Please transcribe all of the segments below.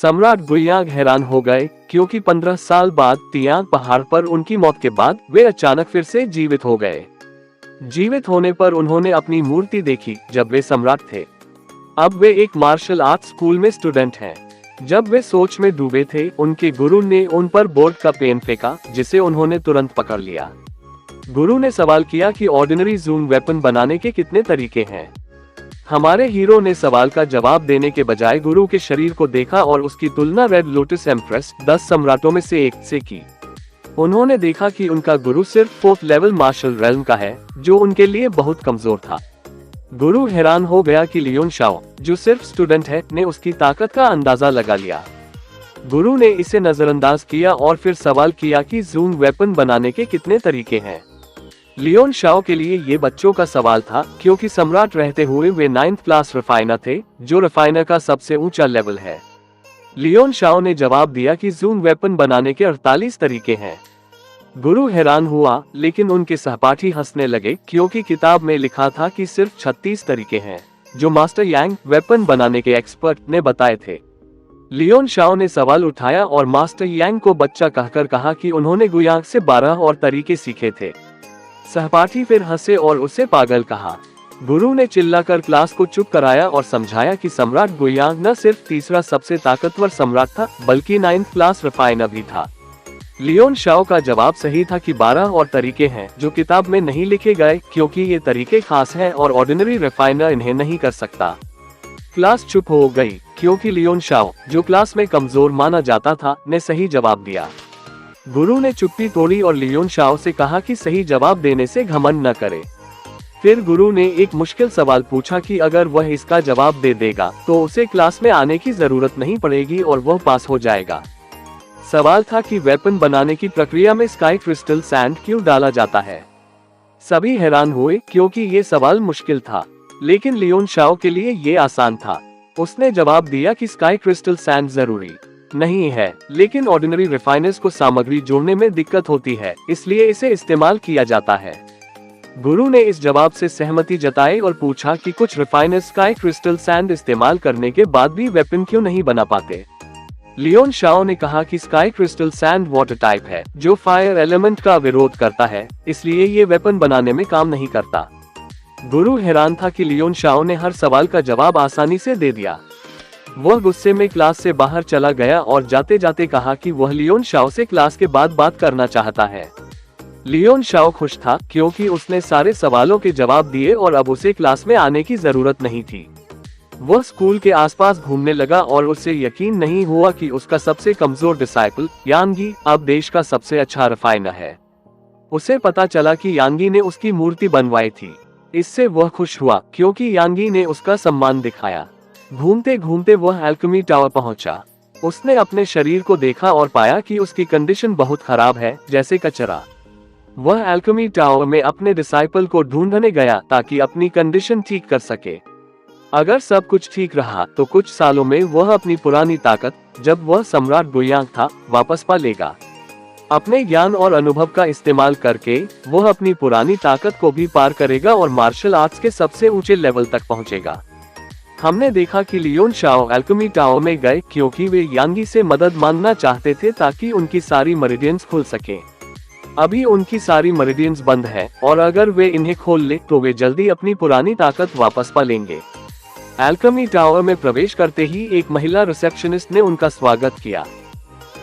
सम्राट गुयांग हैरान हो गए क्योंकि 15 साल बाद तियांग पहाड़ पर उनकी मौत के बाद वे अचानक फिर से जीवित हो गए। जीवित होने पर उन्होंने अपनी मूर्ति देखी जब वे सम्राट थे। अब वे एक मार्शल आर्ट स्कूल में स्टूडेंट हैं। जब वे सोच में डूबे थे, उनके गुरु ने उन पर बोर्ड का पेन फेंका, जिसे उन्होंने तुरंत पकड़ लिया। गुरु ने सवाल किया कि ऑर्डिनरी जूम वेपन बनाने के कितने तरीके हैं। हमारे हीरो ने सवाल का जवाब देने के बजाय गुरु के शरीर को देखा और उसकी तुलना रेड लोटस एम्प्रेस 10 सम्राटों में से एक से की। उन्होंने देखा कि उनका गुरु सिर्फ 4th लेवल मार्शल रेल्म का है, जो उनके लिए बहुत कमजोर था। गुरु हैरान हो गया कि लियोन शाओ, जो सिर्फ स्टूडेंट है, ने उसकी ताकत का अंदाजा लगा लिया। गुरु ने इसे नजरअंदाज किया और फिर सवाल किया कि जूम वेपन बनाने के कितने तरीके हैं। लियोन शाओ के लिए ये बच्चों का सवाल था, क्योंकि सम्राट रहते हुए वे 9th क्लास रिफाइनर थे, जो रिफाइनर का सबसे ऊंचा लेवल है। लियोन शाओ ने जवाब दिया कि जूम वेपन बनाने के 48 तरीके हैं। गुरु हैरान हुआ, लेकिन उनके सहपाठी हंसने लगे क्योंकि किताब में लिखा था कि सिर्फ 36 तरीके हैं, जो मास्टर यांग वेपन बनाने के एक्सपर्ट ने बताए थे। लियोन शाओ ने सवाल उठाया और मास्टर यांग को बच्चा कहकर कहा कि उन्होंने गुयांग से 12 और तरीके सीखे थे। सहपाठी फिर हंसे और उसे पागल कहा। गुरु ने चिल्लाकर क्लास को चुप कराया और समझाया कि सम्राट गुयांग न सिर्फ तीसरा सबसे ताकतवर सम्राट था, बल्कि 9th क्लास रिफाइनर भी था। लियोन शाओ का जवाब सही था कि 12 और तरीके हैं, जो किताब में नहीं लिखे गए, क्योंकि ये तरीके खास हैं और ऑर्डिनरी रिफाइनर इन्हें नहीं कर सकता। क्लास चुप हो गई क्योंकि लियोन शाओ, जो क्लास में कमजोर माना जाता था, ने सही जवाब दिया। गुरु ने चुप्पी तोड़ी और लियोन शाओ से कहा कि सही जवाब देने से घमंड न करे। फिर गुरु ने एक मुश्किल सवाल पूछा कि अगर वह इसका जवाब दे देगा तो उसे क्लास में आने की जरूरत नहीं पड़ेगी और वह पास हो जाएगा। सवाल था कि वेपन बनाने की प्रक्रिया में स्काई क्रिस्टल सैंड क्यों डाला जाता है। सभी हैरान हुए क्योंकि ये सवाल मुश्किल था, लेकिन लियोन शाओ के लिए ये आसान था। उसने जवाब दिया कि स्काई क्रिस्टल सैंड जरूरी नहीं है, लेकिन ऑर्डिनरी रिफाइनर्स को सामग्री जोड़ने में दिक्कत होती है, इसलिए इसे इस्तेमाल किया जाता है। गुरु ने इस जवाब से सहमति जताई और पूछा कि कुछ रिफाइनर्स स्काई क्रिस्टल सैंड इस्तेमाल करने के बाद भी वेपन क्यों नहीं बना पाते। लियोन शाओ ने कहा कि sky crystal sand water type है, जो फायर एलिमेंट का विरोध करता है, इसलिए ये वेपन बनाने में काम नहीं करता। गुरु हैरान था कि लियोन शाओ ने हर सवाल का जवाब आसानी से दे दिया। वह गुस्से में क्लास से बाहर चला गया और जाते जाते कहा कि वह लियोन शाओ से क्लास के बाद बात करना चाहता है। लियोन शाओ खुश था क्योंकि उसने सारे सवालों के जवाब दिए और अब उसे क्लास में आने की जरूरत नहीं थी। वह स्कूल के आसपास घूमने लगा और उसे यकीन नहीं हुआ कि उसका सबसे कमजोर डिसाइपल यांगी अब देश का सबसे अच्छा रिफाइनर है। उसे पता चला कि यांगी ने उसकी मूर्ति बनवाई थी। इससे वह खुश हुआ क्योंकि यांगी ने उसका सम्मान दिखाया। घूमते घूमते वह एल्केमी टावर पहुंचा। उसने अपने शरीर को देखा और पाया कि उसकी कंडीशन बहुत खराब है, जैसे कचरा। वह एल्केमी टावर में अपने डिसाइपल को ढूंढने गया ताकि अपनी कंडीशन ठीक कर सके। अगर सब कुछ ठीक रहा तो कुछ सालों में वह अपनी पुरानी ताकत, जब वह सम्राट गुयांग था, वापस पा लेगा। अपने ज्ञान और अनुभव का इस्तेमाल करके वह अपनी पुरानी ताकत को भी पार करेगा और मार्शल आर्ट्स के सबसे ऊंचे लेवल तक पहुंचेगा। हमने देखा कि लियोन शाओ एल्केमी टावर में गए क्योंकि वे यांगी से मदद मांगना चाहते थे ताकि उनकी सारी मेरिडियंस खुल सके। अभी उनकी सारी मेरिडियंस बंद है और अगर वे इन्हें खोल ले तो वे जल्दी अपनी पुरानी ताकत वापस पा लेंगे। एल्केमी टावर में प्रवेश करते ही एक महिला रिसेप्शनिस्ट ने उनका स्वागत किया।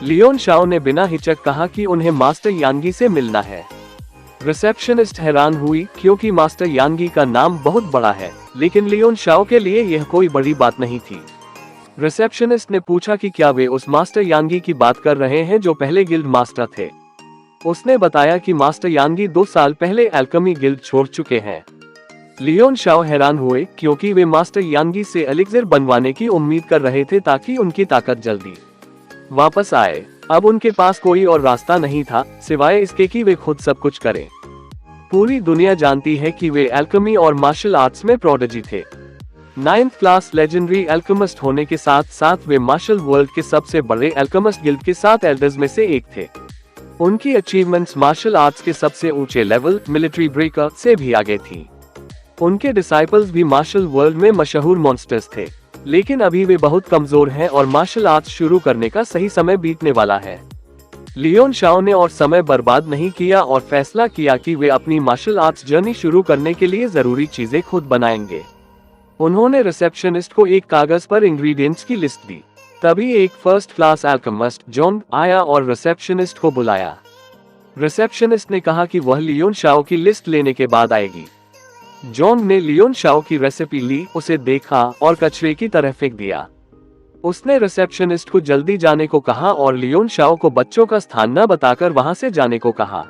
लियोन शाओ ने बिना हिचक कहा कि उन्हें मास्टर यांगी से मिलना है। रिसेप्शनिस्ट हैरान हुई क्योंकि मास्टर यांगी का नाम बहुत बड़ा है, लेकिन लियोन शाओ के लिए यह कोई बड़ी बात नहीं थी। रिसेप्शनिस्ट ने पूछा कि क्या वे उस मास्टर यांगी की बात कर रहे हैं जो पहले गिल्ड मास्टर थे। उसने बताया कि मास्टर यांगी 2 साल पहले एल्केमी गिल्ड छोड़ चुके हैं। लियोन शाओ हैरान हुए क्योंकि वे मास्टर यांगी से एलिक्सिर बनवाने की उम्मीद कर रहे थे ताकि उनकी ताकत जल्दी वापस आए। अब उनके पास कोई और रास्ता नहीं था सिवाय इसके कि वे खुद सब कुछ करें। पूरी दुनिया जानती है कि वे एल्केमी और मार्शल आर्ट्स में प्रोडिजी थे। 9th क्लास लेजेंडरी एल्केमिस्ट होने के साथ साथ वे मार्शल वर्ल्ड के सबसे बड़े एल्केमिस्ट गिल्ड के 7 एल्डर्स में से एक थे। उनकी अचीवमेंट्स मार्शल आर्ट्स के सबसे ऊंचे लेवल मिलिट्री ब्रेकर से भी आगे थी। उनके डिसाइपल्स भी मार्शल वर्ल्ड में मशहूर मॉन्स्टर्स थे। लेकिन अभी वे बहुत कमजोर हैं और मार्शल आर्ट्स शुरू करने का सही समय बीतने वाला है। लियोन शाओ ने और समय बर्बाद नहीं किया और फैसला किया कि वे अपनी मार्शल आर्ट्स जर्नी शुरू करने के लिए जरूरी चीजें खुद बनाएंगे। उन्होंने रिसेप्शनिस्ट को एक कागज पर इंग्रेडिएंट्स की लिस्ट दी। तभी एक फर्स्ट क्लास अल्केमिस्ट जॉन आया और रिसेप्शनिस्ट को बुलाया। रिसेप्शनिस्ट ने कहा कि वह लियोन शाओ की लिस्ट लेने के बाद आएगी। जॉन ने लियोन शाओ की रेसिपी ली, उसे देखा और कचरे की तरह फेंक दिया। उसने रिसेप्शनिस्ट को जल्दी जाने को कहा और लियोन शाओ को बच्चों का स्थान न बताकर वहां से जाने को कहा।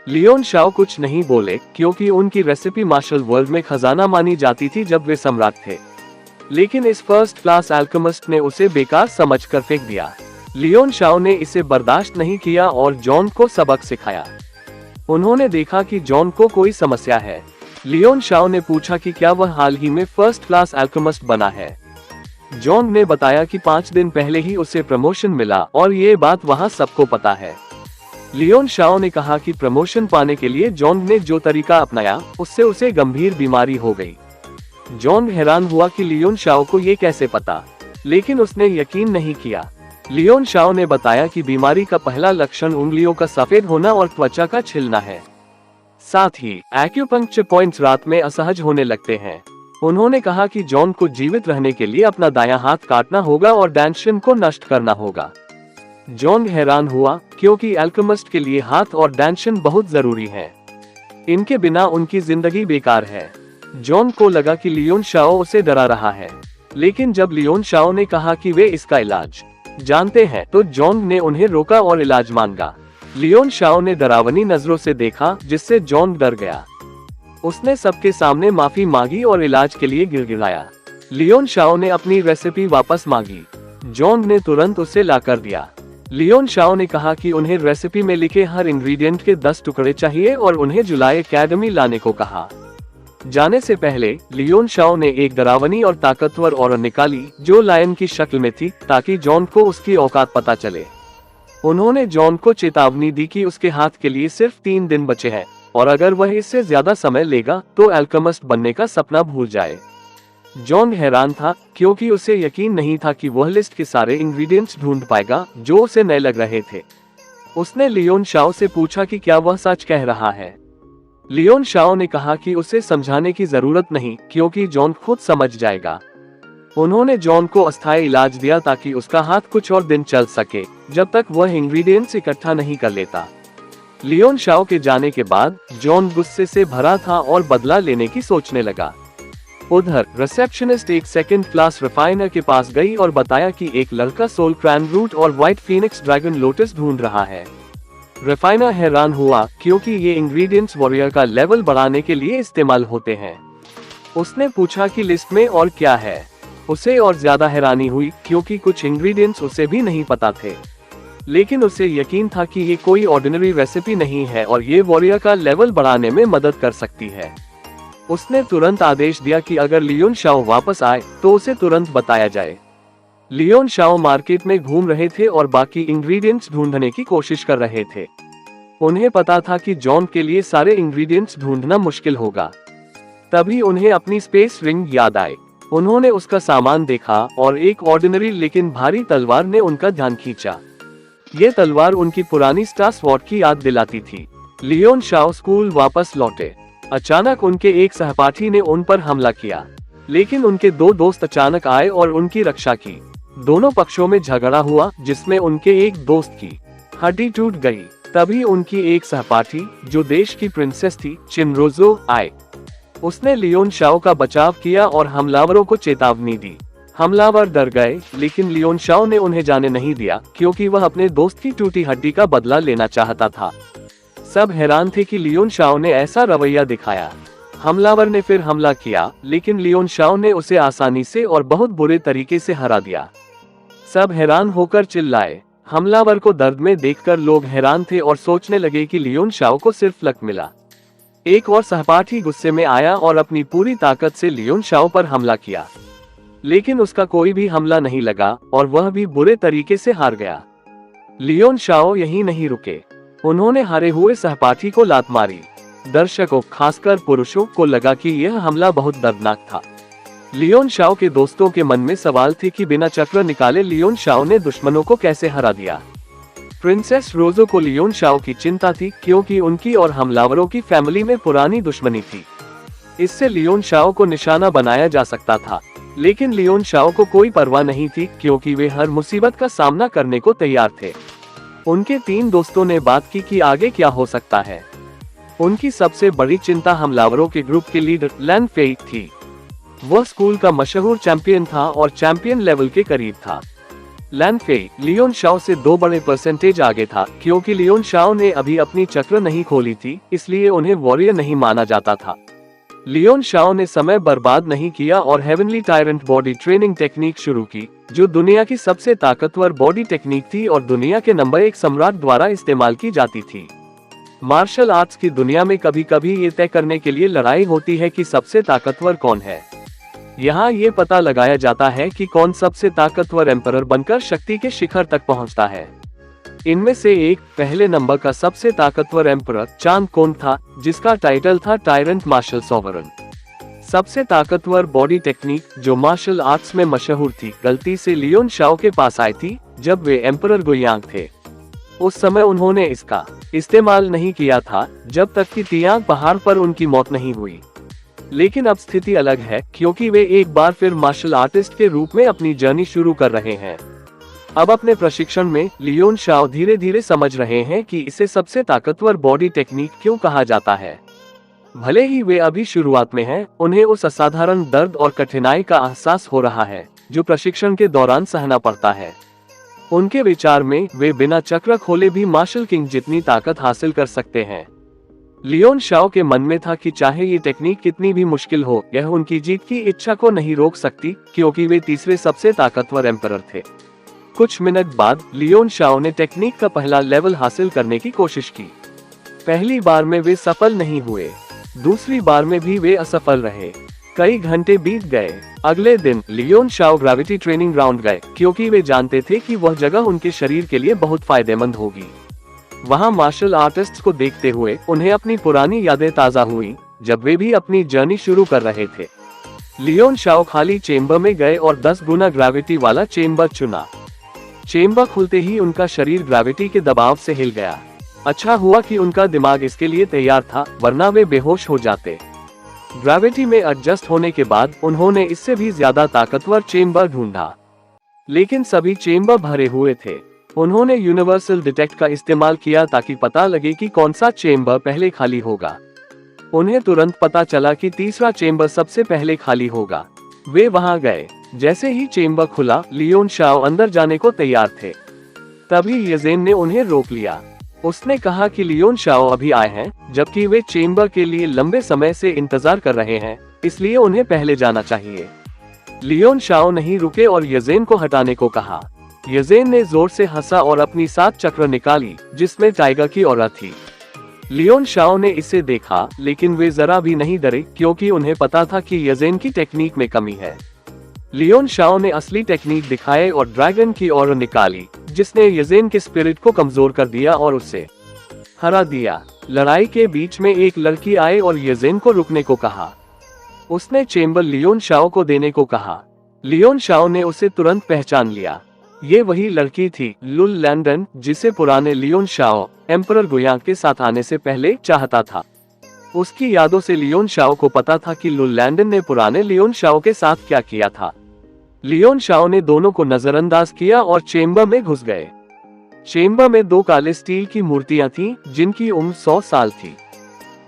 लियोन शाओ कुछ नहीं बोले क्योंकि उनकी रेसिपी मार्शल वर्ल्ड में खजाना मानी जाती थी जब वे सम्राट थे। लेकिन इस फर्स्ट क्लास अल्केमिस्ट ने उसे बेकार समझकर फेंक दिया। लियोन शाओ ने इसे बर्दाश्त नहीं किया और जॉन को सबक सिखाया। उन्होंने देखा कि जॉन को कोई समस्या है। लियोन शाओ ने पूछा कि क्या वह हाल ही में फर्स्ट क्लास अल्केमिस्ट बना है। जॉन ने बताया कि 5 दिन पहले ही उसे प्रमोशन मिला और ये बात वहां सबको पता है। लियोन शाओ ने कहा कि प्रमोशन पाने के लिए जॉन ने जो तरीका अपनाया उससे उसे गंभीर बीमारी हो गई। जॉन हैरान हुआ कि लियोन शाओ को ये कैसे पता, लेकिन उसने यकीन नहीं किया। लियोन शाओ ने बताया कि बीमारी का पहला लक्षण उंगलियों का सफेद होना और त्वचा का छिलना है। साथ ही एक्यूपंक्चर पॉइंट्स रात में असहज होने लगते हैं। उन्होंने कहा कि जॉन को जीवित रहने के लिए अपना दायां हाथ काटना होगा और डैंशन को नष्ट करना होगा। जॉन हैरान हुआ क्योंकि अल्केमिस्ट के लिए हाथ और डैंशन बहुत जरूरी है। इनके बिना उनकी जिंदगी बेकार है। जॉन को लगा कि लियोन शाओ उसे डरा रहा है, लेकिन जब लियोन शाओ ने कहा कि वे इसका इलाज जानते हैं तो जॉन ने उन्हें रोका और इलाज मांगा। लियोन शाओ ने डरावनी नजरों से देखा जिससे जॉन डर गया। उसने सबके सामने माफी मांगी और इलाज के लिए गिड़गिड़ाया। लियोन शाओ ने अपनी रेसिपी वापस मांगी। जॉन ने तुरंत उसे लाकर दिया। लियोन शाओ ने कहा कि उन्हें रेसिपी में लिखे हर इंग्रेडिएंट के 10 टुकड़े चाहिए और उन्हें जुलाई एकेडमी लाने को कहा। जाने से पहले लियोन शाओ ने एक डरावनी और ताकतवर औरत निकाली जो लायन की शक्ल में थी ताकि जॉन को उसकी औकात पता चले। उन्होंने जॉन को चेतावनी दी कि उसके हाथ के लिए सिर्फ 3 दिन बचे हैं और अगर वह इससे ज्यादा समय लेगा तो अल्केमिस्ट बनने का सपना भूल जाए। जॉन हैरान था क्योंकि उसे यकीन नहीं था कि वह लिस्ट के सारे इंग्रेडिएंट्स ढूंढ पाएगा जो उसे नए लग रहे थे। उसने लियोन शाओ से पूछा कि क्या वह सच कह रहा है। लियोन शाओ ने कहा कि उसे समझाने की जरूरत नहीं क्योंकि जॉन खुद समझ जाएगा। उन्होंने जॉन को अस्थायी इलाज दिया ताकि उसका हाथ कुछ और दिन चल सके जब तक वह इंग्रेडिएंट्स इकट्ठा नहीं कर लेता। लियोन शाओ के जाने के बाद जॉन गुस्से से भरा था और बदला लेने की सोचने लगा। उधर रिसेप्शनिस्ट एक सेकंड क्लास रिफाइनर के पास गई और बताया कि एक लड़का सोल क्रैन रूट और व्हाइट फीनिक्स ड्रैगन लोटस ढूंढ रहा है। रिफाइनर हैरान हुआ क्योंकि ये इंग्रेडिएंट्स वॉरियर का लेवल बढ़ाने के लिए इस्तेमाल होते हैं। उसने पूछा कि लिस्ट में और क्या है। उसे और ज्यादा हैरानी हुई क्योंकि कुछ इंग्रेडिएंट्स उसे भी नहीं पता थे, लेकिन उसे यकीन था कि ये कोई ऑर्डिनरी रेसिपी नहीं है और ये वॉरियर का लेवल बढ़ाने में मदद कर सकती है। उसने तुरंत आदेश दिया कि अगर लियोन शाओ वापस आए तो उसे तुरंत बताया जाए। लियोन शाओ मार्केट में घूम रहे थे और बाकी इंग्रेडिएंट्स ढूंढने की कोशिश कर रहे थे। उन्हें पता था कि जॉन के लिए सारे इंग्रेडिएंट्स ढूंढना मुश्किल होगा। तभी उन्हें अपनी स्पेस रिंग याद आई। उन्होंने उसका सामान देखा और एक ऑर्डिनरी लेकिन भारी तलवार ने उनका ध्यान खींचा। ये तलवार उनकी पुरानी स्टार स्वॉर्ड की याद दिलाती थी। लियोन शाओ स्कूल वापस लौटे। अचानक उनके एक सहपाठी ने उन पर हमला किया, लेकिन उनके 2 दोस्त अचानक आए और उनकी रक्षा की। दोनों पक्षों में झगड़ा हुआ जिसमें उनके एक दोस्त की हड्डी टूट गई। तभी उनकी एक सहपाठी जो देश की प्रिंसेस थी चिनरोजो आए। उसने लियोन शाओ का बचाव किया और हमलावरों को चेतावनी दी। हमलावर डर गए, लेकिन लियोन शाओ ने उन्हें जाने नहीं दिया क्योंकि वह अपने दोस्त की टूटी हड्डी का बदला लेना चाहता था। सब हैरान थे कि लियोन शाओ ने ऐसा रवैया दिखाया। हमलावर ने फिर हमला किया, लेकिन लियोन शाओ ने उसे आसानी से और बहुत बुरे तरीके से हरा दिया। सब हैरान होकर चिल्लाए। हमलावर को दर्द में देखकर लोग हैरान थे और सोचने लगे कि लियोन शाओ को सिर्फ लक मिला। एक और सहपाठी गुस्से में आया और अपनी पूरी ताकत से लियोन शाओ पर हमला किया, लेकिन उसका कोई भी हमला नहीं लगा और वह भी बुरे तरीके से हार गया। लियोन शाओ यहीं नहीं रुके। उन्होंने हारे हुए सहपाठी को लात मारी। दर्शकों, खासकर पुरुषों को लगा कि यह हमला बहुत दर्दनाक था। लियोन शाओ के दोस्तों के मन में सवाल थे कि बिना चक्र निकाले लियोन शाओ ने दुश्मनों को कैसे हरा दिया। प्रिंसेस रोजो को लियोन शाओ की चिंता थी, क्योंकि उनकी और हमलावरों की फैमिली में पुरानी दुश्मनी थी। इससे लियोन शाओ को निशाना बनाया जा सकता था, लेकिन लियोन शाओ को कोई परवाह नहीं थी, क्योंकि वे हर मुसीबत का सामना करने को तैयार थे। उनके 3 दोस्तों ने बात की कि आगे क्या हो सकता है। उनकी सबसे बड़ी चिंता हमलावरों के ग्रुप के लीडर लैन फेई थी। वह स्कूल का मशहूर चैंपियन था और चैंपियन लेवल के करीब था। लैन फेई लियोन शाओ से 2 बड़े परसेंटेज आगे था, क्योंकि लियोन शाओ ने अभी अपनी चक्र नहीं खोली थी, इसलिए उन्हें वॉरियर नहीं माना जाता था। लियोन शाओ ने समय बर्बाद नहीं किया और heavenly tyrant body training technique शुरू की, जो दुनिया की सबसे ताकतवर बॉडी टेक्निक थी और दुनिया के नंबर 1 सम्राट द्वारा इस्तेमाल की जाती थी। मार्शल आर्ट्स की दुनिया में कभी कभी ये तय करने के लिए लड़ाई होती है कि सबसे ताकतवर कौन है। यहाँ ये पता लगाया जाता है कि कौन सबसे ताकतवर एम्परर बनकर शक्ति के शिखर तक पहुँचता है। इनमें से एक पहले नंबर का सबसे ताकतवर एम्परर चांग कोन था, जिसका टाइटल था टायरेंट मार्शल सॉवरन। सबसे ताकतवर बॉडी टेक्निक जो मार्शल आर्ट्स में मशहूर थी, गलती से लियोन शाओ के पास आई थी जब वे एम्परर गुयांग थे। उस समय उन्होंने इसका इस्तेमाल नहीं किया था, जब तक कि तियांग पहाड़ पर उनकी मौत नहीं हुई। लेकिन अब स्थिति अलग है, क्योंकि वे एक बार फिर मार्शल आर्टिस्ट के रूप में अपनी जर्नी शुरू कर रहे हैं। अब अपने प्रशिक्षण में लियोन शाओ धीरे धीरे समझ रहे हैं कि इसे सबसे ताकतवर बॉडी टेक्निक क्यों कहा जाता है। भले ही वे अभी शुरुआत में हैं, उन्हें उस असाधारण दर्द और कठिनाई का एहसास हो रहा है जो प्रशिक्षण के दौरान सहना पड़ता है। उनके विचार में वे बिना चक्र खोले भी मार्शल किंग जितनी ताकत हासिल कर सकते हैं। लियोन शाओ के मन में था कि चाहे ये टेक्निक कितनी भी मुश्किल हो, यह उनकी जीत की इच्छा को नहीं रोक सकती, क्योंकि वे तीसरे सबसे ताकतवर एम्परर थे। कुछ मिनट बाद लियोन शाओ ने टेक्निक का पहला लेवल हासिल करने की कोशिश की। पहली बार में वे सफल नहीं हुए, दूसरी बार में भी वे असफल रहे। कई घंटे बीत गए। अगले दिन Leon Shao gravity training ground गए, क्योंकि वे जानते थे कि वह जगह उनके शरीर के लिए बहुत फायदेमंद होगी। वहां मार्शल आर्टिस्ट्स को देखते हुए उन्हें अपनी पुरानी यादें ताजा हुई, जब वे भी अपनी जर्नी शुरू कर रहे थे। लियोन शाओ खाली चेंबर में गए और 10 गुना ग्रेविटी वाला चेंबर चुना। चेंबर खुलते ही उनका शरीर ग्रेविटी के दबाव से हिल गया। अच्छा हुआ कि उनका दिमाग इसके लिए तैयार था, वरना वे बेहोश हो जाते। ग्रेविटी में एडजस्ट होने के बाद उन्होंने इससे भी ज्यादा ताकतवर चेंबर ढूंढा, लेकिन सभी चेंबर भरे हुए थे। उन्होंने यूनिवर्सल डिटेक्ट का इस्तेमाल किया ताकि पता लगे कि कौन सा चेंबर पहले खाली होगा। उन्हें तुरंत पता चला कि तीसरा चेंबर सबसे पहले खाली होगा। वे वहां गए। जैसे ही चेंबर खुला, लियोन शाओ अंदर जाने को तैयार थे। तभी येजेन ने उन्हें रोक लिया। उसने कहा कि लियोन शाओ अभी आए हैं, जबकि वे चेंबर के लिए लंबे समय से इंतजार कर रहे हैं, इसलिए उन्हें पहले जाना चाहिए। लियोन शाओ नहीं रुके और येजेन को हटाने को कहा। येजेन ने जोर से हंसा और अपनी 7 चक्र निकाली, जिसमें टाइगर की ऑरा थी। लियोन शाओ ने इसे देखा, लेकिन वे जरा भी नहीं डरे, क्योंकि उन्हें पता था कि येजेन की टेक्निक में कमी है। लियोन शाओ ने असली टेक्निक दिखाए और ड्रैगन की ऑरा निकाली, जिसने येजेन के स्पिरिट को कमजोर कर दिया और उसे हरा दिया। लड़ाई के बीच में एक लड़की आए और येजेन को रुकने को कहा। उसने चेंबर लियोन शाओ को देने को कहा। लियोन शाओ ने उसे तुरंत पहचान लिया। ये वही लड़की थी लुल लैंडन, जिसे पुराने लियोन शाओ एम्परर गुयांग के साथ आने से पहले चाहता था। उसकी यादों से लियोन शाओ को पता था कि लुल लैंडन ने पुराने लियोन शाओ के साथ क्या किया था। लियोन शाओ ने दोनों को नजरअंदाज किया और चेंबर में घुस गए। चेंबर में 2 काले स्टील की मूर्तियां थीं, जिनकी उम्र 100 साल थी।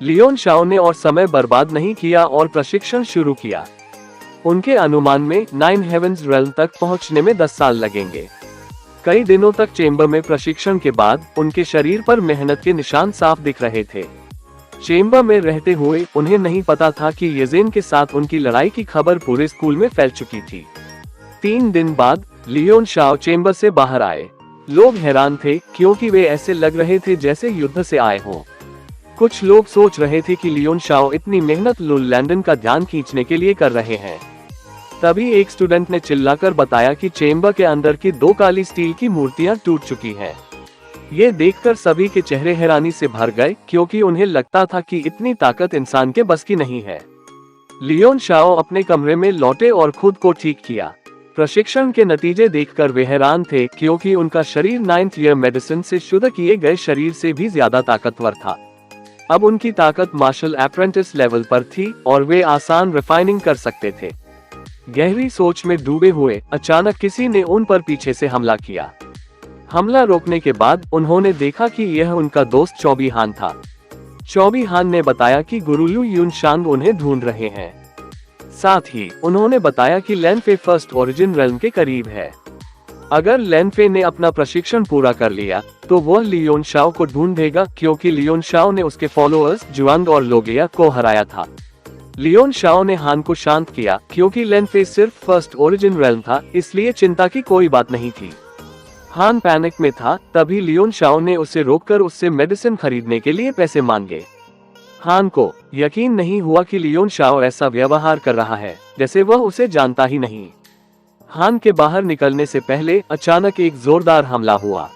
लियोन शाओ ने और समय बर्बाद नहीं किया और प्रशिक्षण शुरू किया। उनके अनुमान में 9 हेवंस रेल्म तक पहुंचने में 10 साल लगेंगे। कई दिनों तक चेंबर में प्रशिक्षण के बाद उनके शरीर पर मेहनत के निशान साफ दिख रहे थे। चेंबर में रहते हुए उन्हें नहीं पता था कि येजेन के साथ उनकी लड़ाई की खबर पूरे स्कूल में फैल चुकी थी। 3 दिन बाद लियोन शाओ चेंबर से बाहर आए। लोग हैरान थे, क्योंकि वे ऐसे लग रहे थे जैसे युद्ध से आए हों। कुछ लोग सोच रहे थे कि लियोन शाओ इतनी मेहनत लुल लैंडन का ध्यान खींचने के लिए कर रहे हैं। तभी एक स्टूडेंट ने चिल्लाकर बताया कि चेंबर के अंदर की 2 काली स्टील की मूर्तियां टूट चुकी हैं। ये देखकर सभी के चेहरे हैरानी से भर गए, क्योंकि उन्हें लगता था कि इतनी ताकत इंसान के बस की नहीं है। लियोन शाओ अपने कमरे में लौटे और खुद को ठीक किया। प्रशिक्षण के नतीजे देखकर वे हैरान थे, क्योंकि उनका शरीर 9th ईयर मेडिसिन से शुद्ध किए गए शरीर से भी ज्यादा ताकतवर था। अब उनकी ताकत मार्शल अप्रेंटिस लेवल पर थी और वे आसान रिफाइनिंग कर सकते थे। गहरी सोच में डूबे हुए अचानक किसी ने उन पर पीछे से हमला किया। हमला रोकने के बाद उन्होंने देखा कि यह उनका दोस्त चौबी हान था। चौबी हान ने बताया कि गुरुलू युनशांग उन्हें ढूंढ रहे हैं। साथ ही उन्होंने बताया कि लैनफे फर्स्ट ओरिजिन रेल्म के करीब है। अगर लैनफे ने अपना प्रशिक्षण पूरा कर लिया तो वह लियोन शाओ को ढूंढेगा, क्योंकि लियोन शाओ ने उसके फॉलोअर्स जुआंग और लोगिया को हराया था। लियोन शाओ ने हान को शांत किया, क्योंकि लैनफे सिर्फ फर्स्ट ओरिजिन रेल्म था, इसलिए चिंता की कोई बात नहीं थी। हान पैनिक में था, तभी लियोन शाओ ने उसे रोककर उससे मेडिसिन खरीदने के लिए पैसे मांगे। हान को यकीन नहीं हुआ कि लियोन शाओ ऐसा व्यवहार कर रहा है जैसे वह उसे जानता ही नहीं। हान के बाहर निकलने से पहले अचानक एक जोरदार हमला हुआ।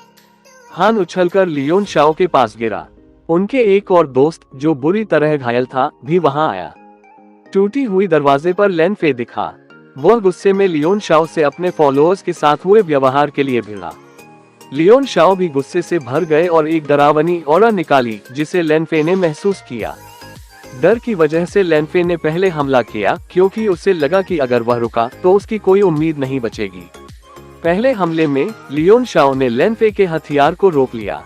हान उछलकर लियोन शाओ के पास गिरा। उनके एक और दोस्त, जो बुरी तरह घायल था, भी वहां आया। टूटी हुई दरवाजे पर लैनफे दिखा। वह गुस्से में लियोन शाओ से अपने फॉलोअर्स के साथ हुए व्यवहार के लिए भिड़ा। लियोन शाओ भी गुस्से से भर गए और एक डरावनी ऑरा निकाली, जिसे लैनफे ने महसूस किया। डर की वजह से लैनफे ने पहले हमला किया, क्योंकि उसे लगा कि अगर वह रुका तो उसकी कोई उम्मीद नहीं बचेगी। पहले हमले में लियोन शाओ ने लैनफे के हथियार को रोक लिया।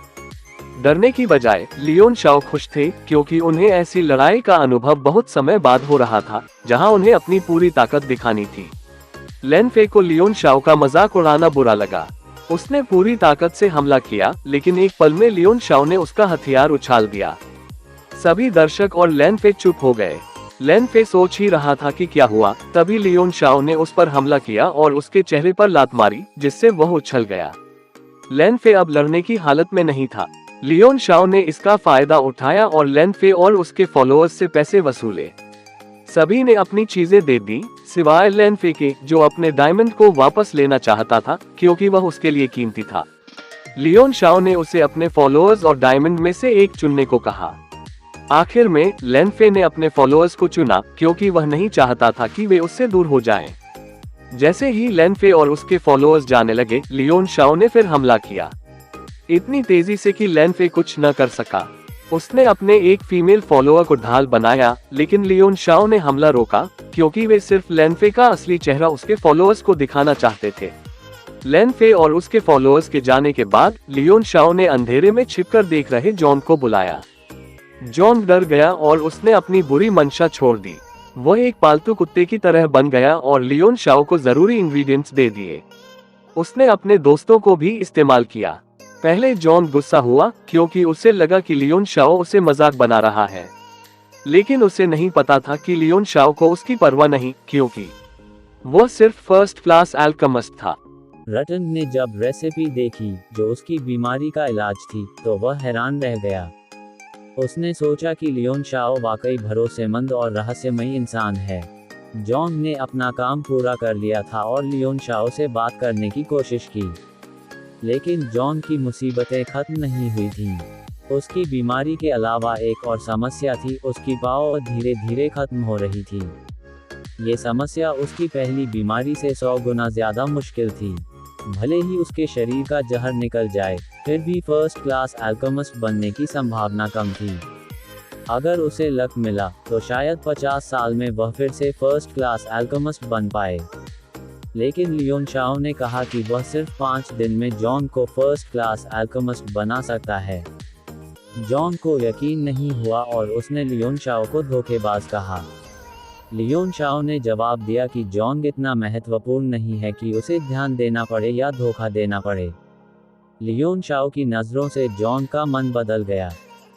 डरने की बजाय लियोन शाओ खुश थे, क्योंकि उन्हें ऐसी लड़ाई का अनुभव बहुत समय बाद हो रहा था, जहां उन्हें अपनी पूरी ताकत दिखानी थी। लैनफे को लियोन शाओ का मजाक उड़ाना बुरा लगा। उसने पूरी ताकत से हमला किया, लेकिन एक पल में लियोन शाओ ने उसका हथियार उछाल दिया। सभी दर्शक और लैनफे चुप हो गए। लैनफे सोच ही रहा था कि क्या हुआ, तभी लियोन शाओ ने उस पर हमला किया और उसके चेहरे पर लात मारी, जिससे वह उछल गया। लैनफे अब लड़ने की हालत में नहीं था। लियोन शाओ ने इसका फायदा उठाया और लैनफे और उसके फॉलोअर्स से पैसे वसूले। सभी ने अपनी चीजें दे दी, सिवाय लैनफे के, जो अपने डायमंड को वापस लेना चाहता था, क्योंकि वह उसके लिए कीमती था। लियोन शाओ ने उसे अपने फॉलोअर्स और डायमंड में से एक चुनने को कहा। आखिर में लैनफे ने अपने फॉलोअर्स को चुना, क्योंकि वह नहीं चाहता था कि वे उससे दूर हो जाएं। जैसे ही लैनफे और उसके फॉलोअर्स जाने लगे, लियोन शाओ ने फिर हमला किया, इतनी तेजी से कि लैनफे कुछ न कर सका। उसने अपने एक फीमेल फॉलोअर को ढाल बनाया, लेकिन लियोन शाओ ने हमला रोका, क्योंकि वे सिर्फ लैनफे का असली चेहरा उसके फॉलोअर्स को दिखाना चाहते थे। लैनफे और उसके फॉलोअर्स के जाने के बाद लियोन शाओ ने अंधेरे में छिपकर देख रहे जॉन को बुलाया। जॉन डर गया और उसने अपनी बुरी मंशा छोड़ दी। वह एक पालतू कुत्ते की तरह बन गया और लियोन शाओ को जरूरी इंग्रेडिएंट्स दे दिए। उसने अपने दोस्तों को भी इस्तेमाल किया। पहले जॉन गुस्सा हुआ, क्योंकि उसे लगा कि लियोन शाओ उसे मजाक बना रहा है, लेकिन उसे नहीं पता था कि लियोन शाओ को उसकी परवाह नहीं, क्योंकि वह सिर्फ फर्स्ट क्लास अल्केमिस्ट था। रतन ने जब रेसिपी देखी जो उसकी बीमारी का इलाज थी, तो वह हैरान रह गया। उसने सोचा कि लियोन शाओ वाकई भरोसेमंद और रहस्यमयी इंसान है। जॉन ने अपना काम पूरा कर लिया था और लियोन शाओ से बात करने की कोशिश की, लेकिन जॉन की मुसीबतें खत्म नहीं हुई थीं। उसकी बीमारी के अलावा एक और समस्या थी, उसकी पाव धीरे धीरे खत्म हो रही थी। ये समस्या उसकी पहली बीमारी से 100 गुना ज्यादा मुश्किल थी। भले ही उसके शरीर का जहर निकल जाए, फिर भी फर्स्ट क्लास अल्केमिस्ट बनने की संभावना कम थी। अगर उसे लक मिला तो शायद 50 साल में वह फिर से फर्स्ट क्लास अल्केमिस्ट बन पाए। लेकिन लियोन शाओ ने कहा कि वह सिर्फ 5 दिन में जॉन को फर्स्ट क्लास अल्केमिस्ट बना सकता है। जॉन को यकीन नहीं हुआ और उसने लियोन शाओ को धोखेबाज कहा। लियोन शाओ ने जवाब दिया कि जॉन इतना महत्वपूर्ण नहीं है कि उसे ध्यान देना पड़े या धोखा देना पड़े। लियोन शाओ की नज़रों से जॉन का मन बदल गया।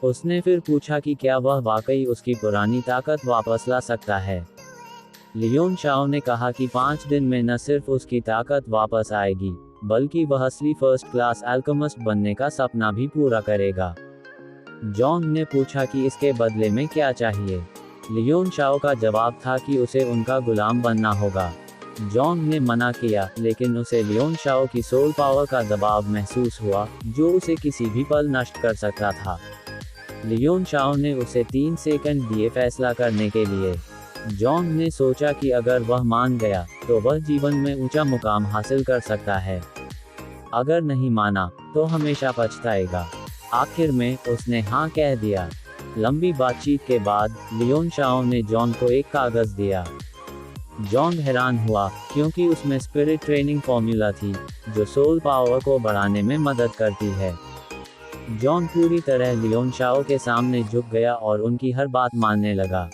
उसने फिर पूछा कि क्या वह वाकई उसकी पुरानी ताकत वापस ला सकता है। लियोन शाओ ने कहा कि 5 दिन में न सिर्फ उसकी ताकत वापस आएगी, बल्कि वह असली फर्स्ट क्लास अल्केमिस्ट बनने का सपना भी पूरा करेगा। जॉन ने पूछा कि इसके बदले में क्या चाहिए। लियोन शाओ का जवाब था कि उसे उनका गुलाम बनना होगा। जॉन ने मना किया, लेकिन उसे लियोन शाओ की सोल पावर का दबाव महसूस हुआ, जो उसे किसी भी पल नष्ट कर सकता था। लियोन शाओ ने उसे 3 सेकंड दिए फैसला करने के लिए। जॉन ने सोचा कि अगर वह मान गया तो वह जीवन में ऊंचा मुकाम हासिल कर सकता है। अगर नहीं माना तो हमेशा पछताएगा। आखिर में उसने हाँ कह दिया। लंबी बातचीत के बाद लियोन शाओ ने जॉन को एक कागज दिया। जॉन हैरान हुआ क्योंकि उसमें स्पिरिट ट्रेनिंग फॉर्मूला थी जो सोल पावर को बढ़ाने में मदद करती है। जॉन पूरी तरह लियोन शाओ के सामने झुक गया और उनकी हर बात मानने लगा।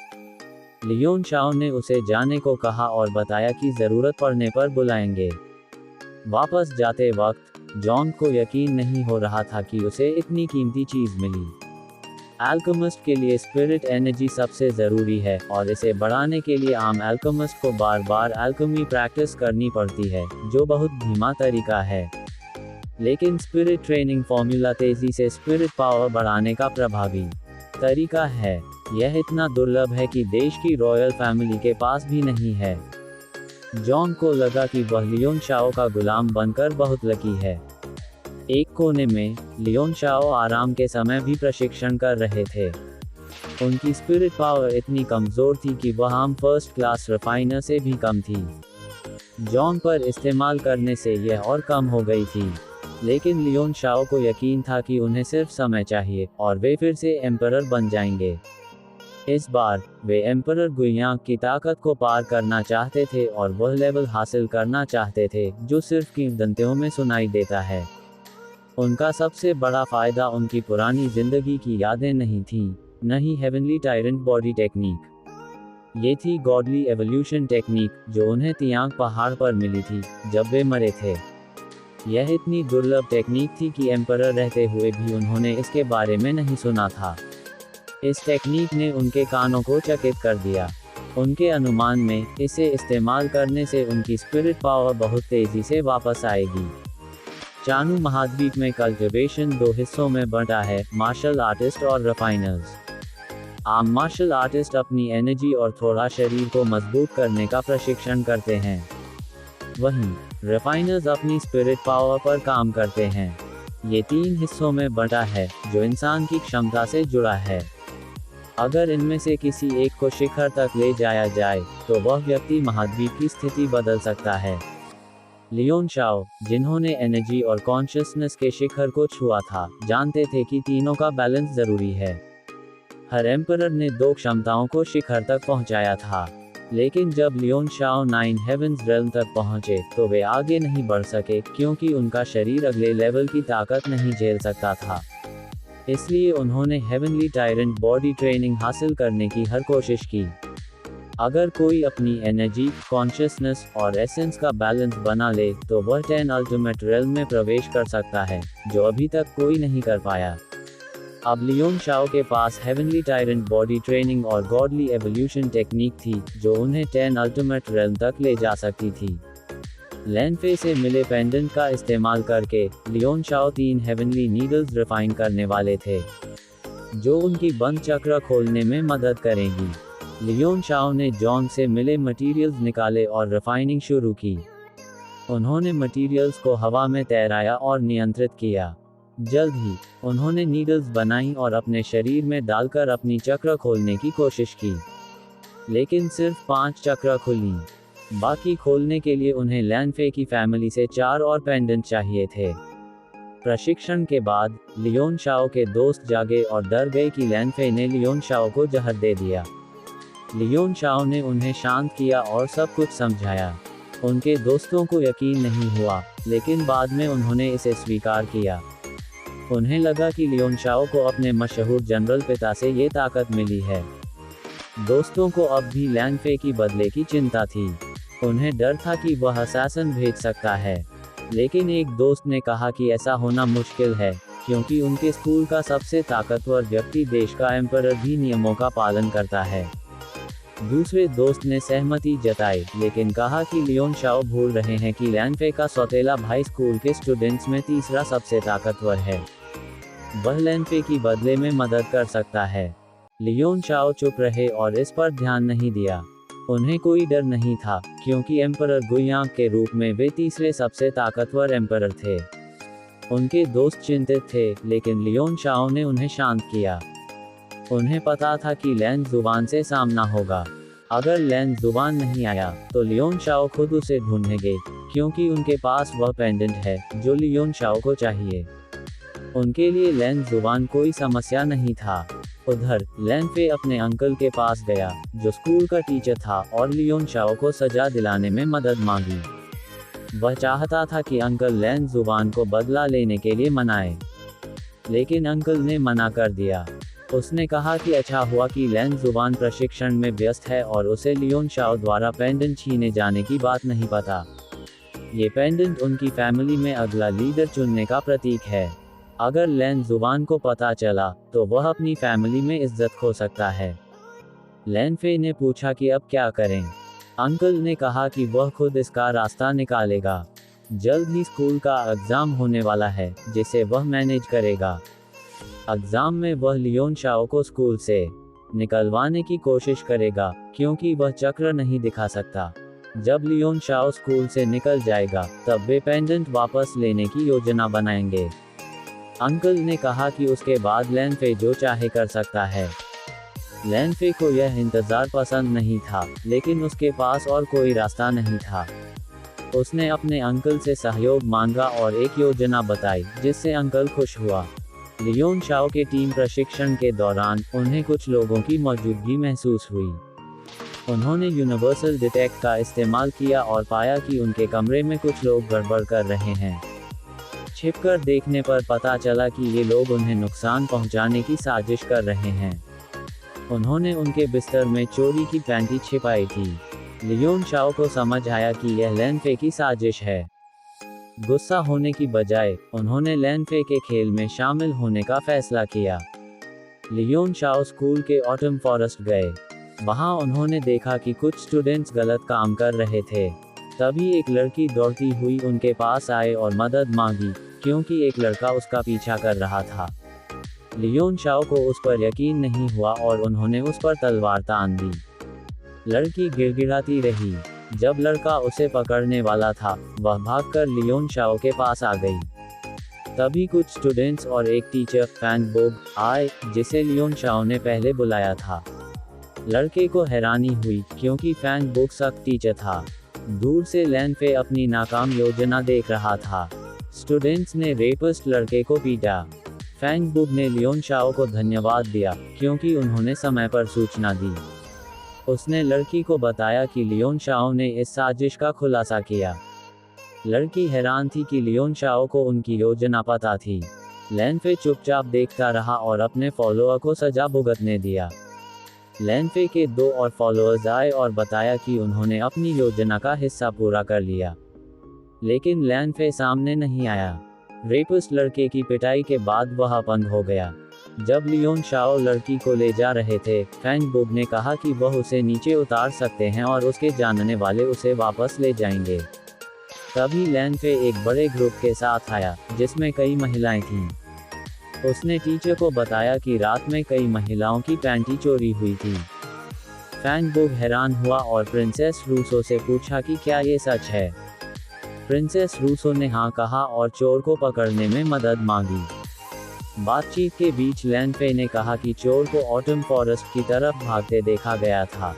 लियोन शाओ ने उसे जाने को कहा और बताया कि जरूरत पड़ने पर बुलाएंगे। वापस जाते वक्त जॉन को यकीन नहीं हो रहा था कि उसे इतनी कीमती चीज मिली। अल्केमिस्ट के लिए स्पिरिट एनर्जी सबसे ज़रूरी है और इसे बढ़ाने के लिए आम अल्केमिस्ट को बार बार अल्केमी प्रैक्टिस करनी पड़ती है, जो बहुत धीमा तरीका है। लेकिन स्पिरिट ट्रेनिंग फॉर्मूला तेजी से स्पिरिट पावर बढ़ाने का प्रभावी तरीका है। यह इतना दुर्लभ है कि देश की रॉयल फैमिली के पास भी नहीं है। जॉन को लगा कि वह लियोन शाओ का गुलाम बनकर बहुत लकी है। एक कोने में लियोन शाओ आराम के समय भी प्रशिक्षण कर रहे थे। उनकी स्पिरिट पावर इतनी कमजोर थी कि वह आम फर्स्ट क्लास रिफाइनर से भी कम थी। जॉन पर इस्तेमाल करने से यह और कम हो गई थी, लेकिन लियोन शाओ को यकीन था कि उन्हें सिर्फ समय चाहिए और वे फिर से एम्परर बन जाएंगे। इस बार वे एम्परर गुइयांग की ताकत को पार करना चाहते थे और वह लेवल हासिल करना चाहते थे जो सिर्फ किंवदंतियों में सुनाई देता है। उनका सबसे बड़ा फायदा उनकी पुरानी जिंदगी की यादें नहीं थीं, न ही हेवनली टायरेंट बॉडी टेक्निक। ये थी गॉडली एवोल्यूशन टेक्निक जो उन्हें तियांग पहाड़ पर मिली थी जब वे मरे थे। यह इतनी दुर्लभ टेक्निक थी कि एम्परर रहते हुए भी उन्होंने इसके बारे में नहीं सुना था। इस टेक्निक ने उनके कानों को चकित कर दिया। उनके अनुमान में इसे इस्तेमाल करने से उनकी स्पिरिट पावर बहुत तेजी से वापस आएगी। चानू महाद्वीप में कल्टिवेशन दो हिस्सों में बंटा है, मार्शल आर्टिस्ट और रिफाइनर्स। आम मार्शल आर्टिस्ट अपनी एनर्जी और थोड़ा शरीर को मजबूत करने का प्रशिक्षण करते हैं, वहीं रिफाइनर्स अपनी स्पिरिट पावर पर काम करते हैं। ये 3 हिस्सों में बंटा है जो इंसान की क्षमता से जुड़ा है। अगर इनमें से किसी एक को शिखर तक ले जाया जाए तो वह व्यक्ति महाद्वीप की स्थिति बदल सकता है। लियोन शाओ, जिन्होंने एनर्जी और कॉन्शियसनेस के शिखर को छुआ था, जानते थे कि तीनों का बैलेंस जरूरी है। हर एम्परर ने 2 क्षमताओं को शिखर तक पहुंचाया था, लेकिन जब लियोन शाओ 9 हेवंस रेल्म तक पहुंचे तो वे आगे नहीं बढ़ सके क्योंकि उनका शरीर अगले लेवल की ताकत नहीं झेल सकता था। इसलिए उन्होंने हेवनली टायरेंट बॉडी ट्रेनिंग हासिल करने की हर कोशिश की। अगर कोई अपनी एनर्जी, कॉन्शियसनेस और एसेंस का बैलेंस बना ले तो वह 10 अल्टीमेट रेल्म में प्रवेश कर सकता है, जो अभी तक कोई नहीं कर पाया। अब लियोन शाओ के पास हेवनली टायरेंट बॉडी ट्रेनिंग और गॉडली एवोल्यूशन टेक्निक थी जो उन्हें 10 अल्टीमेट रेल्म तक ले जा सकती थी। लैनफे से मिले पेंडेंट का इस्तेमाल करके Leon Shao 3 heavenly needles refine करने वाले थे, जो उनकी बंद चक्र खोलने में मदद करेंगी। लियोन शाओ ने जॉन से मिले मटेरियल्स निकाले और रिफाइनिंग शुरू की। उन्होंने मटेरियल्स को हवा में तैराया और नियंत्रित किया। जल्द ही उन्होंने नीडल्स बनाई और अपने शरीर में डालकर अपनी चक्र खोलने की कोशिश की, लेकिन सिर्फ 5 चक्र खुली। बाकी खोलने के लिए उन्हें लैनफे की फैमिली से 4 और पेंडेंट चाहिए थे। प्रशिक्षण के बाद लियोन शाओ के दोस्त जागे और डर गए कि लैनफे ने लियोन शाओ को जहर दे दिया। लियोन शाओ ने उन्हें शांत किया और सब कुछ समझाया। उनके दोस्तों को यकीन नहीं हुआ, लेकिन बाद में उन्होंने इसे स्वीकार किया। उन्हें लगा कि लियोन शाओ को अपने मशहूर जनरल पिता से ये ताकत मिली है। दोस्तों को अब भी लैनफे की बदले की चिंता थी। उन्हें डर था कि वह असैसिन भेज सकता है, लेकिन एक दोस्त ने कहा कि ऐसा होना मुश्किल है क्योंकि उनके स्कूल का सबसे ताकतवर व्यक्ति देश का एम्परर भी नियमों का पालन करता है। दूसरे दोस्त ने सहमति जताई, लेकिन कहा कि लियोन शाओ भूल रहे हैं कि लैनफे का सौतेला भाई स्कूल के स्टूडेंट्स में तीसरा सबसे ताकतवर है। वह लैनफे की बदले में मदद कर सकता है। लियोन शाओ चुप रहे और इस पर ध्यान नहीं दिया। उन्हें कोई डर नहीं था क्योंकि एम्परर गुइयांग के रूप में वे तीसरे सबसे ताकतवर एम्परर थे। उनके दोस्त चिंतित थे, लेकिन लियोन शाओ ने उन्हें शांत किया। उन्हें पता था कि लैन जुबान से सामना होगा। अगर लैन जुबान नहीं आया तो लियोन शाओ खुद उसे ढूंढेंगे, क्योंकि उनके पास वह पेंडेंट है जो लियोन शाओ को चाहिए। उनके लिए लैन जुबान कोई समस्या नहीं था। उधर लैन फे अपने अंकल के पास गया, जो स्कूल का टीचर था, और लियोन शाओ को सजा दिलाने में मदद मांगी। वह चाहता था कि अंकल लैन जुबान को बदला लेने के लिए मनाए, लेकिन अंकल ने मना कर दिया। उसने कहा कि अच्छा हुआ कि लैन जुबान प्रशिक्षण में व्यस्त है और उसे लियोन शाओ द्वारा पेंडेंट छीने जाने की बात नहीं पता। ये पेंडेंट उनकी फैमिली में अगला लीडर चुनने का प्रतीक है। अगर लैन जुबान को पता चला तो वह अपनी फैमिली में इज्जत खो सकता है। लैन फे ने पूछा कि अब क्या करें। अंकल ने कहा कि वह खुद इसका रास्ता निकालेगा। जल्द ही स्कूल का एग्जाम होने वाला है, जिसे वह मैनेज करेगा। एग्जाम में वह लियोन शाओ को स्कूल से निकलवाने की कोशिश करेगा, क्योंकि वह चक्र नहीं दिखा सकता। जब लियोन शाओ स्कूल से निकल जाएगा, तब वे पेंडेंट वापस लेने की योजना बनाएंगे। अंकल ने कहा कि उसके बाद लैन फे जो चाहे कर सकता है। लैन फे को यह इंतजार पसंद नहीं था, लेकिन उसके पास और कोई रास्ता नहीं था। उसने अपने अंकल से सहयोग मांगा और एक योजना बताई, जिससे अंकल खुश हुआ। लियोन शाओ के टीम प्रशिक्षण के दौरान उन्हें कुछ लोगों की मौजूदगी महसूस हुई। उन्होंने यूनिवर्सल डिटेक्ट का इस्तेमाल किया और पाया कि उनके कमरे में कुछ लोग गड़बड़ कर रहे हैं। छिपकर देखने पर पता चला कि ये लोग उन्हें नुकसान पहुंचाने की साजिश कर रहे हैं। उन्होंने उनके बिस्तर में चोरी की पैंटी छिपाई थी। लियोन शाओ को समझ आया कि यह लैन फे की साजिश है। गुस्सा होने की बजाय उन्होंने लैन फे के खेल में शामिल होने का फैसला किया। लियोन शाओ स्कूल के ऑटम फॉरेस्ट गए। वहां उन्होंने देखा कि कुछ स्टूडेंट्स गलत काम कर रहे थे। तभी एक लड़की दौड़ती हुई उनके पास आए और मदद मांगी, क्योंकि एक लड़का उसका पीछा कर रहा था। लियोन शाओ को उस पर यकीन नहीं हुआ और उन्होंने उस पर तलवार तान दी। लड़की गिड़गिड़ाती रही। जब लड़का उसे पकड़ने वाला था, वह भागकर लियोन शाओ के पास आ गई। तभी कुछ स्टूडेंट्स और एक टीचर फैंग बोग आए, जिसे लियोन शाओ ने पहले बुलाया था। लड़के को हैरानी हुई, क्योंकि फैंग बोग सख्त टीचर था। दूर से लैन फे अपनी नाकाम योजना देख रहा था। स्टूडेंट्स ने रेपिस्ट लड़के को पीटा। फैंग बुग ने लियोन शाओ को धन्यवाद दिया, क्योंकि उन्होंने समय पर सूचना दी। उसने लड़की को बताया कि लियोन शाओ ने इस साजिश का खुलासा किया। लड़की हैरान थी कि लियोन शाओ को उनकी योजना पता थी। लैन फे चुपचाप देखता रहा और अपने फॉलोअर को सजा भुगतने दिया। लैन फे के 2 और फॉलोअर्स आए और बताया कि उन्होंने अपनी योजना का हिस्सा पूरा कर लिया। लेकिन लैन फे सामने नहीं आया। रेपिस्ट लड़के की पिटाई के बाद वह अपंग हो गया। जब लियोन शाओ लड़की को ले जा रहे थे, फैंग बोग ने कहा कि वह उसे नीचे उतार सकते हैं और उसके जानने वाले उसे वापस ले जाएंगे। तभी लैन फे एक बड़े ग्रुप के साथ आया, जिसमें कई महिलाएं थीं। उसने टीचर को बताया कि रात में कई महिलाओं की पैंटी चोरी हुई थी। फैंग बोग हैरान हुआ और प्रिंसेस रूसो से पूछा कि क्या ये सच है। प्रिंसेस रूसो ने हाँ कहा और चोर को पकड़ने में मदद मांगी। बातचीत के बीच लैन फे ने कहा कि चोर को ऑटम फॉरेस्ट की तरफ भागते देखा गया था।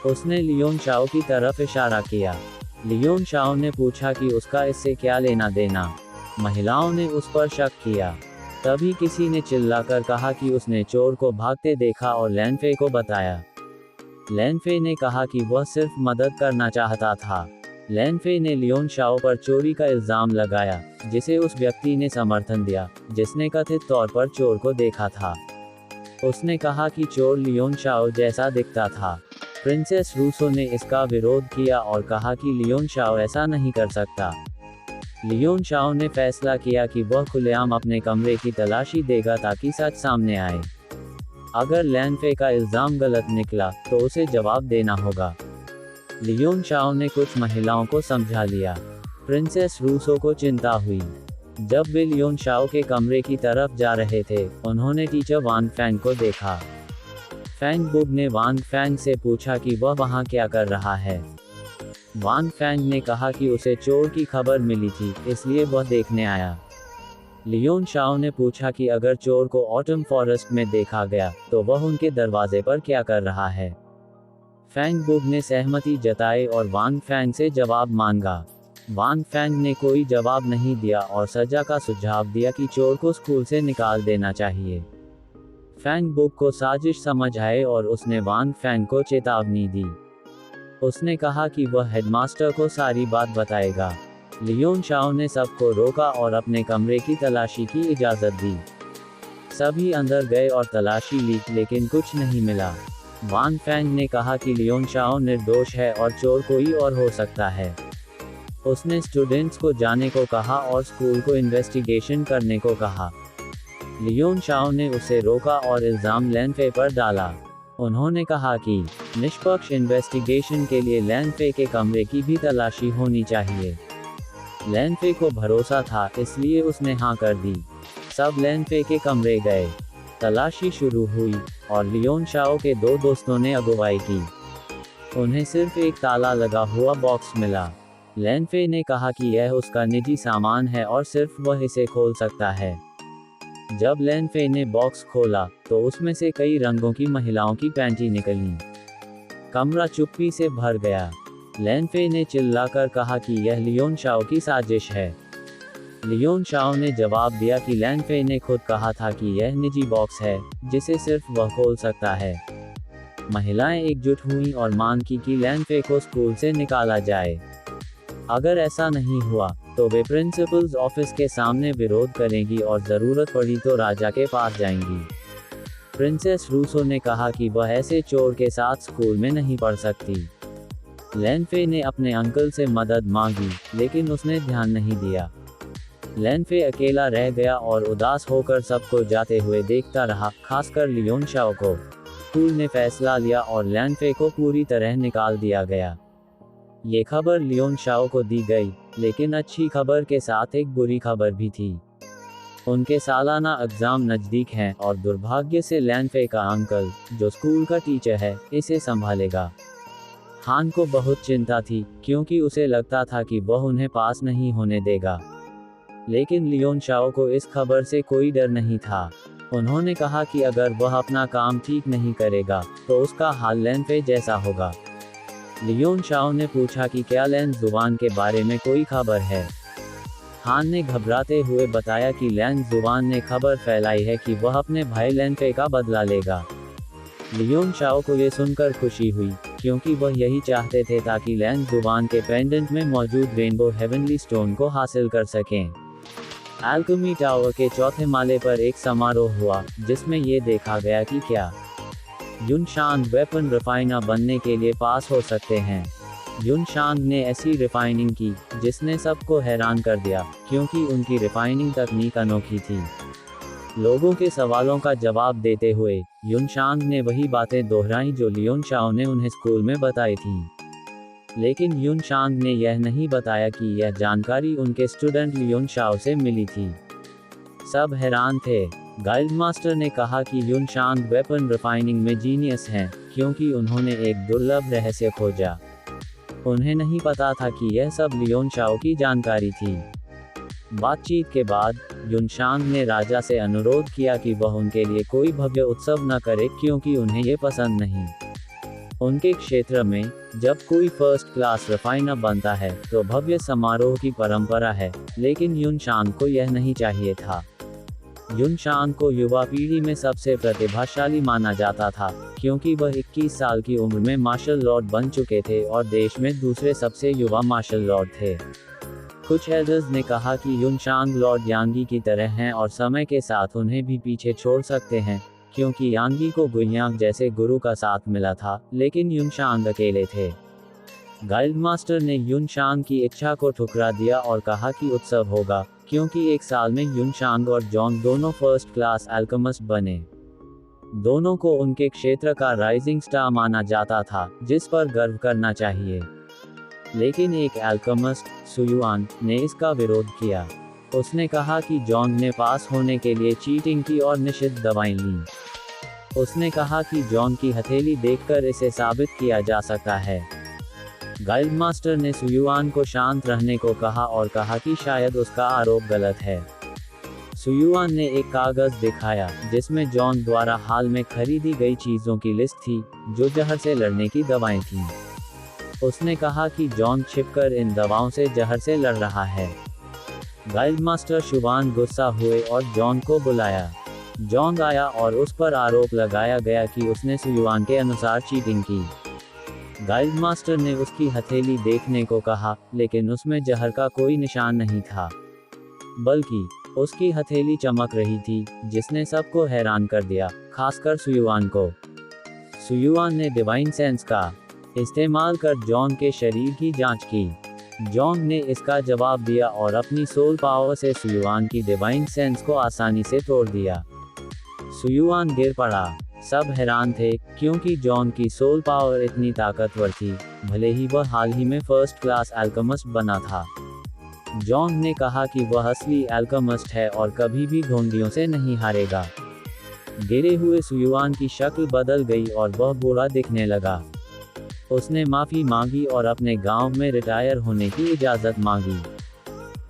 उसने लियोन शाओ की तरफ इशारा किया। लियोन शाओ ने पूछा कि उसका इससे क्या लेना देना। महिलाओं ने उस पर शक किया। तभी किसी ने चिल्लाकर कहा कि उसने चोर को भागते देखा और लैन फे को बताया। लैन फे ने कहा कि वह सिर्फ मदद करना चाहता था। लैन फे ने लियोन शाओ पर चोरी का इल्जाम लगाया, जिसे उस व्यक्ति ने समर्थन दिया, जिसने कथित तौर पर चोर को देखा था। उसने कहा कि चोर लियोन शाओ जैसा दिखता था। प्रिंसेस रूसो ने इसका विरोध किया और कहा कि लियोन शाओ ऐसा नहीं कर सकता। लियोन शाओ ने फैसला किया कि वह खुलेआम अपने कमरे की तलाशी देगा ताकि सच सामने आए। अगर लैन फे का इल्जाम गलत निकला तो उसे जवाब देना होगा। लियोन शाओ ने कुछ महिलाओं को समझा लिया। प्रिंसेस रूसो को चिंता हुई। जब वे लियोन शाओ के कमरे की तरफ जा रहे थे, उन्होंने टीचर वांग फैंग को देखा। फैंग बुग ने वांग फैंग से पूछा कि वह वहां क्या कर रहा है। वांग फैंग ने कहा कि उसे चोर की खबर मिली थी, इसलिए वह देखने आया। लियोन शाओ ने पूछा कि अगर चोर को ऑटम फॉरेस्ट में देखा गया, तो वह उनके दरवाजे पर क्या कर रहा है। फैंग बुग ने सहमति जताई और वांग फैंग से जवाब मांगा। वांग फैंग ने कोई जवाब नहीं दिया और सजा का सुझाव दिया कि चोर को स्कूल से निकाल देना चाहिए। फैंग बुग को साजिश समझ आए और उसने वांग फैंग को चेतावनी दी। उसने कहा कि वह हेडमास्टर को सारी बात बताएगा। लियोन शाओ ने सबको रोका और अपने कमरे की तलाशी की इजाज़त दी। सभी अंदर गए और तलाशी ली, लेकिन कुछ नहीं मिला। वांग फैंग ने कहा कि लियोन शाओ निर्दोष है और चोर कोई और हो सकता है। उसने स्टूडेंट्स को जाने को कहा और स्कूल को इन्वेस्टिगेशन करने को कहा। लियोन शाओ ने उसे रोका और इल्ज़ाम लैन फे पर डाला। उन्होंने कहा कि निष्पक्ष इन्वेस्टिगेशन के लिए लैन फे के कमरे की भी तलाशी होनी चाहिए। लैन फे को भरोसा था, इसलिए उसने हाँ कर दी। सब लैन फे के कमरे गए। तलाशी शुरू हुई और लियोन शाओ के दो दोस्तों ने अगुवाई की। उन्हें सिर्फ एक ताला लगा हुआ बॉक्स मिला। लैन फे ने कहा कि यह उसका निजी सामान है और सिर्फ वह इसे खोल सकता है। जब लैन फे ने बॉक्स खोला तो उसमें से कई रंगों की महिलाओं की पैंटी निकली। कमरा चुप्पी से भर गया। लैन फे ने चिल्लाकर कहा कि यह लियोन शाओ की साजिश है। लियोन शाओ ने जवाब दिया कि लैन फे ने खुद कहा था कि यह निजी बॉक्स है, जिसे सिर्फ वह खोल सकता है। महिलाएं एकजुट हुईं और मांग की कि लैन फे को स्कूल से निकाला जाए। अगर ऐसा नहीं हुआ तो वे प्रिंसिपल्स ऑफिस के सामने विरोध करेंगी और ज़रूरत पड़ी तो राजा के पास जाएंगी। प्रिंसेस रूसो ने कहा कि वह ऐसे चोर के साथ स्कूल में नहीं पढ़ सकती। लैन फे ने अपने अंकल से मदद मांगी, लेकिन उसने ध्यान नहीं दिया। लैन फे अकेला रह गया और उदास होकर सबको जाते हुए देखता रहा, खासकर लियोन शाओ को। स्कूल ने फैसला लिया और लैन फे को पूरी तरह निकाल दिया गया। ये खबर लियोन शाओ को दी गई, लेकिन अच्छी खबर के साथ एक बुरी खबर भी थी। उनके सालाना एग्जाम नज़दीक हैं और दुर्भाग्य से लैन फे का अंकल, जो स्कूल का टीचर है, इसे संभालेगा। हान को बहुत चिंता थी, क्योंकि उसे लगता था कि वह उन्हें पास नहीं होने देगा। लेकिन लियोन शाओ को इस खबर से कोई डर नहीं था। उन्होंने कहा कि अगर वह अपना काम ठीक नहीं करेगा तो उसका हाल लैन फे जैसा होगा। लियोन शाओ ने पूछा कि क्या लैन जुबान के बारे में कोई खबर है। हान ने घबराते हुए बताया कि लैन जुबान ने खबर फैलाई है कि वह अपने भाई लैन फे का बदला लेगा। लियोन शाओ को ये सुनकर खुशी हुई, क्योंकि वह यही चाहते थे ताकि लैन जुबान के पेंडेंट में मौजूद रेनबो हेवनली स्टोन को हासिल कर सकें। एल्केमी टावर के चौथे माले पर एक समारोह हुआ, जिसमें ये देखा गया कि क्या युनशांग वेपन रिफाइनर बनने के लिए पास हो सकते हैं। युनशांग ने ऐसी रिफाइनिंग की जिसने सबको हैरान कर दिया, क्योंकि उनकी रिफाइनिंग तकनीक अनोखी थी। लोगों के सवालों का जवाब देते हुए युनशांग ने वही बातें दोहराईं जो लियोन शाओ ने उन्हें स्कूल में बताई थीं। लेकिन युनशांग ने यह नहीं बताया कि यह जानकारी उनके स्टूडेंट लियोन शाओ से मिली थी। सब हैरान थे। गाइल्ड मास्टर ने कहा कि युनशांग वेपन रिफाइनिंग में जीनियस हैं, क्योंकि उन्होंने एक दुर्लभ रहस्य खोजा। उन्हें नहीं पता था कि यह सब लियोन शाओ की जानकारी थी। बातचीत के बाद युनशांग ने राजा से अनुरोध किया कि वह उनके लिए कोई भव्य उत्सव न करे, क्योंकि उन्हें ये पसंद नहीं। उनके क्षेत्र में जब कोई फर्स्ट क्लास रिफाइनर बनता है तो भव्य समारोह की परंपरा है, लेकिन युनशांग को यह नहीं चाहिए था। युनशांग को युवा पीढ़ी में सबसे प्रतिभाशाली माना जाता था, क्योंकि वह 21 साल की उम्र में मार्शल लॉर्ड बन चुके थे और देश में दूसरे सबसे युवा मार्शल लॉर्ड थे। कुछ एल्डर्स ने कहा कि युनशांग लॉर्ड यांगी की तरह हैं और समय के साथ उन्हें भी पीछे छोड़ सकते हैं, क्योंकि यांगी को गुयांग जैसे गुरु का साथ मिला था, लेकिन युनशांग अकेले थे। गाइल्ड मास्टर ने युनशांग की इच्छा को ठुकरा दिया और कहा कि उत्सव होगा, क्योंकि एक साल में युनशांग और जॉन दोनों फर्स्ट क्लास एल्केमिस्ट बने। दोनों को उनके क्षेत्र का राइजिंग स्टार माना जाता था, जिस पर गर्व करना चाहिए। लेकिन एक एल्केमिस्ट, सुयुआन, ने इसका विरोध किया। उसने कहा कि जॉन ने पास होने के लिए चीटिंग की और निषिद्ध दवाएं लीं। उसने कहा कि जॉन की हथेली देखकर इसे साबित किया जा सकता है। गाइल्ड मास्टर ने सुयुआन को शांत रहने को कहा और कहा कि शायद उसका आरोप गलत है। सुयुआन ने एक कागज दिखाया जिसमें जॉन द्वारा हाल में खरीदी गई चीजों की लिस्ट थी, जो जहर से लड़ने की दवाएं थीं। उसने कहा कि जॉन छिपकर इन दवाओं से जहर से लड़ रहा है। गाइड मास्टर शुबान गुस्सा हुए और जॉन को बुलाया। जॉन आया और उस पर आरोप लगाया गया कि उसने सुयुआन के अनुसार चीटिंग की। गाइड मास्टर ने उसकी हथेली देखने को कहा, लेकिन उसमें जहर का कोई निशान नहीं था, बल्कि उसकी हथेली चमक रही थी, जिसने सबको हैरान कर दिया, खासकर सुयुआन को। सुयुआन ने डिवाइन सेंस का इस्तेमाल कर जॉन के शरीर की जांच की। जॉन ने इसका जवाब दिया और अपनी सोल पावर से सुयुआन की डिवाइन सेंस को आसानी से तोड़ दिया। सुयुआन गिर पड़ा। सब हैरान थे, क्योंकि जॉन की सोल पावर इतनी ताकतवर थी, भले ही वह हाल ही में फर्स्ट क्लास अल्केमिस्ट बना था। जॉन ने कहा कि वह असली अल्केमिस्ट है और कभी भी ढोंगियों से नहीं हारेगा। गिरे हुए सुयुआन की शक्ल बदल गई और वह बुरा दिखने लगा। उसने माफी मांगी और अपने गांव में रिटायर होने की इजाजत मांगी।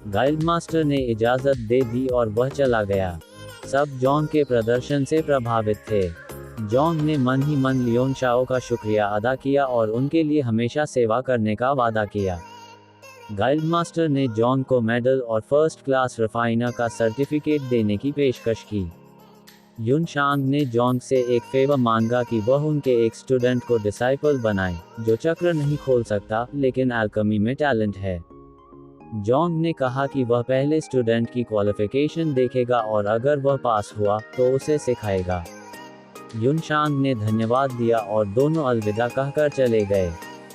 गाइड मास्टर ने इजाजत दे दी और वह चला गया। सब जॉन के प्रदर्शन से प्रभावित थे। जॉन ने मन ही मन लियोन शाओ का शुक्रिया अदा किया और उनके लिए हमेशा सेवा करने का वादा किया। गाइड मास्टर ने जॉन को मेडल और फर्स्ट क्लास रिफाइनर का सर्टिफिकेट देने की पेशकश की। युन शांग ने जॉन से एक फेवर मांगा कि वह उनके एक स्टूडेंट को डिसाइपल बनाए, जो चक्र नहीं खोल सकता लेकिन अल्केमी में टैलेंट है। जॉन ने कहा कि वह पहले स्टूडेंट की क्वालिफिकेशन देखेगा और अगर वह पास हुआ तो उसे सिखाएगा। युन शांग ने धन्यवाद दिया और दोनों अलविदा कहकर चले गए।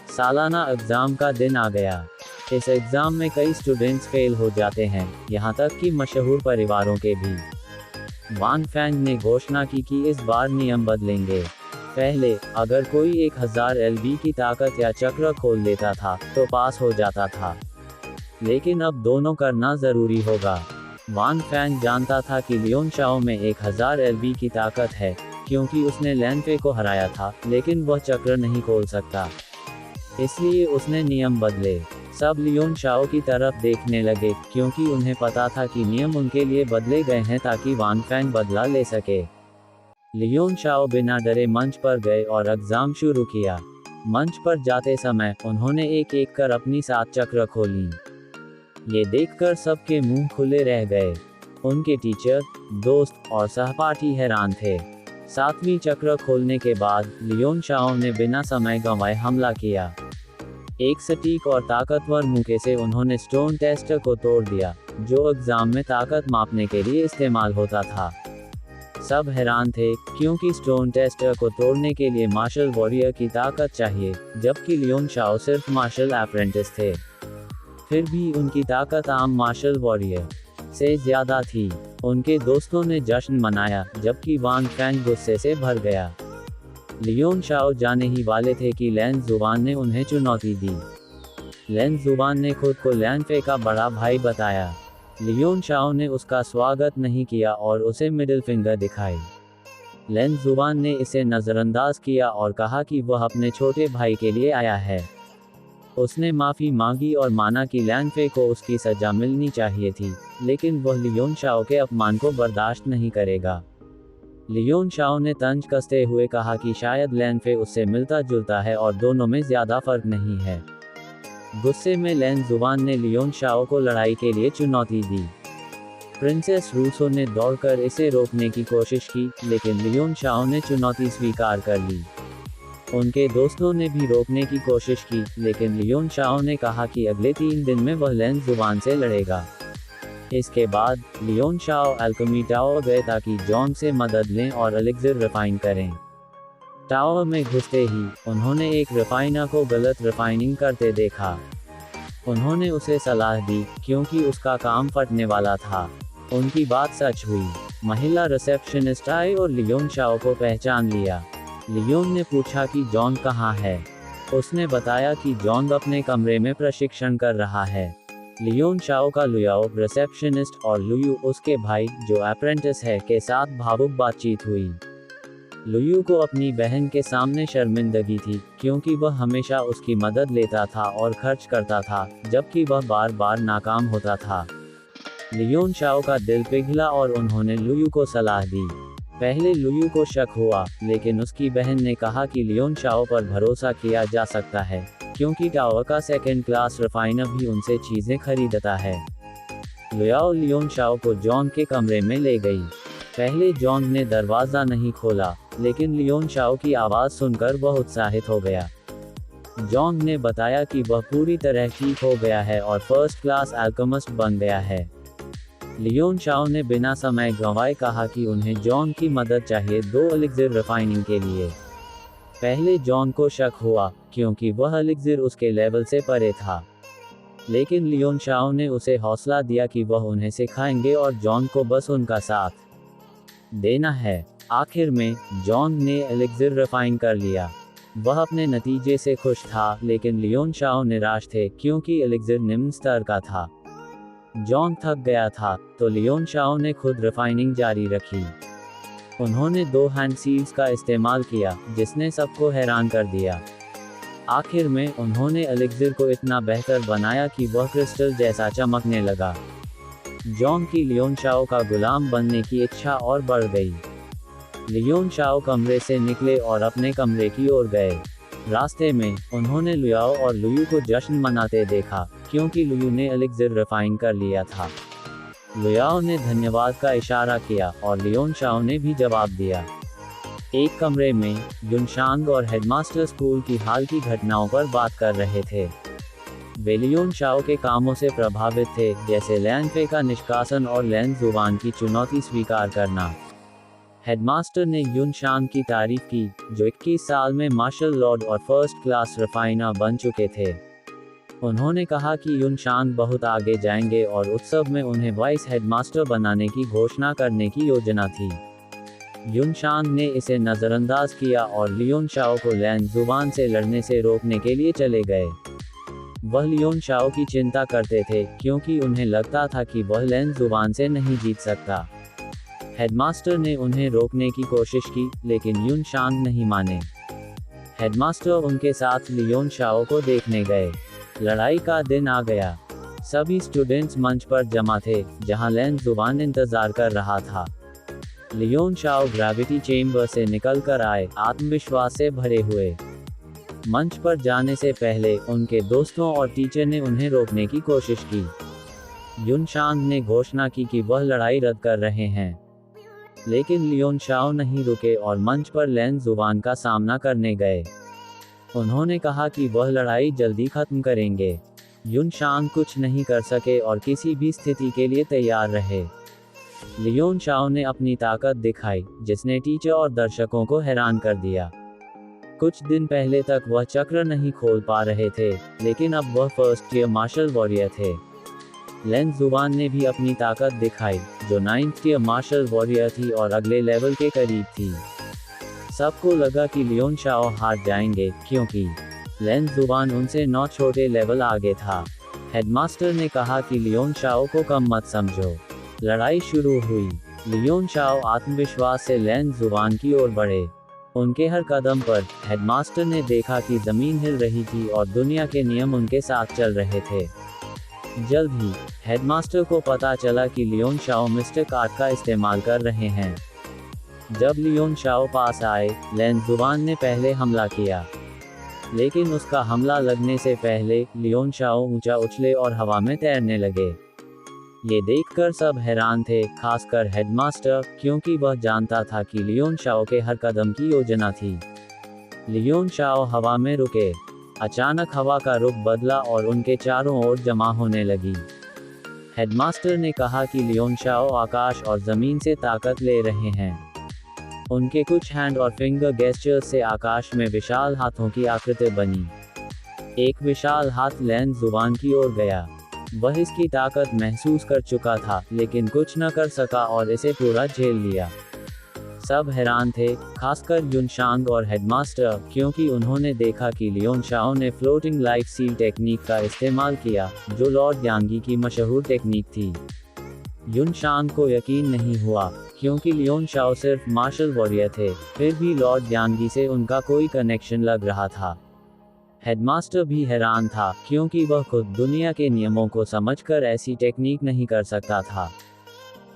सालाना एग्जाम का दिन आ गया। इस एग्जाम में कई स्टूडेंट्स फेल हो जाते हैं, यहाँ तक कि मशहूर परिवारों के भी। वान फैंग ने घोषणा की कि इस बार नियम बदलेंगे। पहले अगर कोई 1000 LB की ताकत या चक्र खोल लेता था तो पास हो जाता था, लेकिन अब दोनों करना जरूरी होगा। वान फैंग जानता था कि लियोन शाओ में 1000 LB की ताकत है, क्योंकि उसने लैनफे को हराया था, लेकिन वह चक्र नहीं खोल सकता। इसलिए उसने नियम बदले। सब लियोन शाओ की तरफ देखने लगे, क्योंकि उन्हें पता था कि नियम उनके लिए बदले गए हैं ताकि वान फैंग बदला ले सके। लियोन शाओ बिना डरे मंच पर गए और एग्जाम शुरू किया। मंच पर जाते समय उन्होंने एक एक कर अपनी 7 चक्र खोली। ये देखकर सबके मुंह खुले रह गए। उनके टीचर, दोस्त और सहपाठी हैरान थे। 7वीं चक्र खोलने के बाद लियोन शाओ ने बिना समय गंवाए हमला किया। एक सटीक और ताकतवर मुक्के से उन्होंने स्टोन टेस्टर को तोड़ दिया, जो एग्जाम में ताकत मापने के लिए इस्तेमाल होता था। सब हैरान थे, क्योंकि स्टोन टेस्टर को तोड़ने के लिए मार्शल वॉरियर की ताकत चाहिए, जबकि लियोन शाओ सिर्फ मार्शल अप्रेंटिस थे। फिर भी उनकी ताकत आम मार्शल वॉरियर से ज्यादा थी। उनके दोस्तों ने जश्न मनाया, जबकि वान फैंग गुस्से से भर गया। लियोन शाओ जाने ही वाले थे कि लैन जुबान ने उन्हें चुनौती दी। लैन जुबान ने खुद को लैनफे का बड़ा भाई बताया। लियोन शाओ ने उसका स्वागत नहीं किया और उसे मिडिल फिंगर दिखाई। लैन जुबान ने इसे नज़रअंदाज किया और कहा कि वह अपने छोटे भाई के लिए आया है। उसने माफ़ी मांगी और माना कि लैनफे को उसकी सज़ा मिलनी चाहिए थी, लेकिन वह लियोन शाओ के अपमान को बर्दाश्त नहीं करेगा। लियोन शाओ ने तंज कसते हुए कहा कि शायद लैनफे उससे मिलता जुलता है और दोनों में ज़्यादा फर्क नहीं है। गुस्से में लैन जुबान ने लियोन शाओ को लड़ाई के लिए चुनौती दी। प्रिंसेस रूसो ने दौड़कर इसे रोकने की कोशिश की, लेकिन लियोन शाओ ने चुनौती स्वीकार कर ली। उनके दोस्तों ने भी रोकने की कोशिश की, लेकिन लियोन शाओ ने कहा कि अगले 3 दिन में वह लैन जुबान से लड़ेगा। इसके बाद लियोन शाओ अल्केमी टावर गए ताकि जॉन से मदद लें और एलिक्सिर रिफाइन करें। टावर में घुसते ही उन्होंने एक रिफाइनर को गलत रिफाइनिंग करते देखा। उन्होंने उसे सलाह दी, क्योंकि उसका काम फटने वाला था। उनकी बात सच हुई। महिला रिसेप्शनिस्ट आई और लियोन शाओ को पहचान लिया। लियोन ने पूछा कि जॉन कहाँ है। उसने बताया कि जॉन अपने कमरे में प्रशिक्षण कर रहा है। लियोन शाओ का लुयाओ रिसेप्शनिस्ट और लुयू उसके भाई, जो अप्रेंटिस है, के साथ भावुक बातचीत हुई। लुयू को अपनी बहन के सामने शर्मिंदगी थी, क्योंकि वह हमेशा उसकी मदद लेता था और खर्च करता था, जबकि वह बार बार नाकाम होता था। लियोन शाओ का दिल पिघला और उन्होंने लुयू को सलाह दी। पहले लुयू को शक हुआ, लेकिन उसकी बहन ने कहा कि लियोन शाओ पर भरोसा किया जा सकता है, क्योंकि टावर का सेकंड क्लास रिफाइनर भी उनसे चीजें खरीदता है। लुयाओ लियोन शाओ को जॉन के कमरे में ले गई। पहले जॉन ने दरवाजा नहीं खोला, लेकिन लियोन शाओ की आवाज सुनकर वह उत्साहित हो गया। जॉन ने बताया कि वह पूरी तरह ठीक हो गया है और फर्स्ट क्लास अल्केमिस्ट बन गया है। लियोन शाओ ने बिना समय गंवाए कहा कि उन्हें जॉन की मदद चाहिए 2 एलिक्सिर रिफाइनिंग के लिए। पहले जॉन को शक हुआ, क्योंकि वह एलिक्सिर उसके लेवल से परे था, लेकिन लियोन शाओ ने उसे हौसला दिया कि वह उन्हें सिखाएंगे और जॉन को बस उनका साथ देना है। आखिर में जॉन ने एलिक्सिर रिफाइन कर लिया। वह अपने नतीजे से खुश था, लेकिन लियोन शाओ निराश थे, क्योंकि एलिक्सिर निम्न स्तर का था। जॉन थक गया था, तो लियोन शाओ ने खुद रिफाइनिंग जारी रखी। उन्होंने 2 हैंड सील्स का इस्तेमाल किया, जिसने सबको हैरान कर दिया। आखिर में उन्होंने एलिक्सिर को इतना बेहतर बनाया कि वह क्रिस्टल जैसा चमकने लगा। जॉन की लियोन शाओ का गुलाम बनने की इच्छा और बढ़ गई। लियोन शाओ कमरे से निकले और अपने कमरे की ओर गए। रास्ते में उन्होंने लुयाओ और लुयू को जश्न मनाते देखा, क्योंकि लुयू ने एलिक्सिर रिफाइन कर लिया था। लुयाओ ने धन्यवाद का इशारा किया और लियोन शाओ ने भी जवाब दिया। एक कमरे में युनशांग और हेडमास्टर स्कूल की हाल की घटनाओं पर बात कर रहे थे। वे लियोन शाओ के कामों से प्रभावित थे, जैसे लैनफे का निष्कासन और लैन जुबान की चुनौती स्वीकार करना। हेडमास्टर ने युनशांग की तारीफ की, जो 21 साल में मार्शल लॉर्ड और फर्स्ट क्लास रिफाइनर बन चुके थे। उन्होंने कहा कि युनशांग बहुत आगे जाएंगे और उत्सव में उन्हें वाइस हेडमास्टर बनाने की घोषणा करने की योजना थी। युनशांग ने इसे नज़रअंदाज किया और लियोन शाओ को लैन जुबान से लड़ने से रोकने के लिए चले गए। वह लियोन शाओ की चिंता करते थे, क्योंकि उन्हें लगता था कि वह लैन जुबान से नहीं जीत सकता। हेडमास्टर ने उन्हें रोकने की कोशिश की, लेकिन युनशांग नहीं माने। हेडमास्टर उनके साथ लियोन शाओ को देखने गए। लड़ाई का दिन आ गया। सभी स्टूडेंट्स मंच पर जमा थे, जहां लैन जुबान इंतजार कर रहा था। लियोन शाओ ग्रेविटी चेंबर से निकलकर आए, आत्मविश्वास से भरे हुए। मंच पर जाने से पहले उनके दोस्तों और टीचर ने उन्हें रोकने की कोशिश की। युनशांग ने घोषणा की कि वह लड़ाई रद्द कर रहे हैं, लेकिन लियोन शाओ नहीं रुके और मंच पर लैन जुबान का सामना करने गए। उन्होंने कहा कि वह लड़ाई जल्दी खत्म करेंगे। युनशांग कुछ नहीं कर सके और किसी भी स्थिति के लिए तैयार रहे। लियोन शाओ ने अपनी ताकत दिखाई, जिसने टीचर और दर्शकों को हैरान कर दिया। कुछ दिन पहले तक वह चक्र नहीं खोल पा रहे थे, लेकिन अब वह फर्स्ट ईयर मार्शल वॉरियर थे। लैन जुबान ने भी अपनी ताकत दिखाई, जो 9th ईयर मार्शल वॉरियर थी और अगले लेवल के करीब थी। सबको लगा कि लियोन शाओ हार जाएंगे, क्योंकि लैन जुबान उनसे 9 छोटे लेवल आगे था। हेडमास्टर ने कहा कि लियोन शाओ को कम मत समझो। लड़ाई शुरू हुई। लियोन शाओ आत्मविश्वास से लैन जुबान की ओर बढ़े। उनके हर कदम पर हेडमास्टर ने देखा कि जमीन हिल रही थी और दुनिया के नियम उनके साथ चल रहे थे। जल्द ही हेडमास्टर को पता चला कि लियोन शाओ मिस्टिक आर्ट का इस्तेमाल कर रहे हैं। जब लियोन शाओ पास आए, लैन जुबान ने पहले हमला किया, लेकिन उसका हमला लगने से पहले लियोन शाओ ऊंचा उछले और हवा में तैरने लगे। ये देखकर सब हैरान थे, खासकर हेडमास्टर, क्योंकि वह जानता था कि लियोन शाओ के हर कदम की योजना थी। लियोन शाओ हवा में रुके। अचानक हवा का रुख बदला और उनके चारों ओर जमा होने लगी। हेडमास्टर ने कहा कि लियोन शाओ आकाश और जमीन से ताकत ले रहे हैं। उनके कुछ हैंड और फिंगर गेस्चर्स से आकाश में विशाल हाथों की आकृति बनी। एक विशाल हाथ लैन जुबान की ओर गया। वह इसकी ताकत महसूस कर चुका था, लेकिन कुछ न कर सका और इसे पूरा झेल लिया। सब हैरान थे, खासकर युनशांग और हेडमास्टर, क्योंकि उन्होंने देखा कि लियोन शाओ ने फ्लोटिंग लाइफ सील टेक्निक का इस्तेमाल किया, जो लॉर्ड यांगी की मशहूर टेक्निक थी। युनशांग को यकीन नहीं हुआ, क्योंकि लियोन शाओ सिर्फ मार्शल वॉरियर थे, फिर भी लॉर्ड यांगी से उनका कोई कनेक्शन लग रहा था। हेडमास्टर भी हैरान था, क्योंकि वह खुद दुनिया के नियमों को समझकर ऐसी टेक्निक नहीं कर सकता था।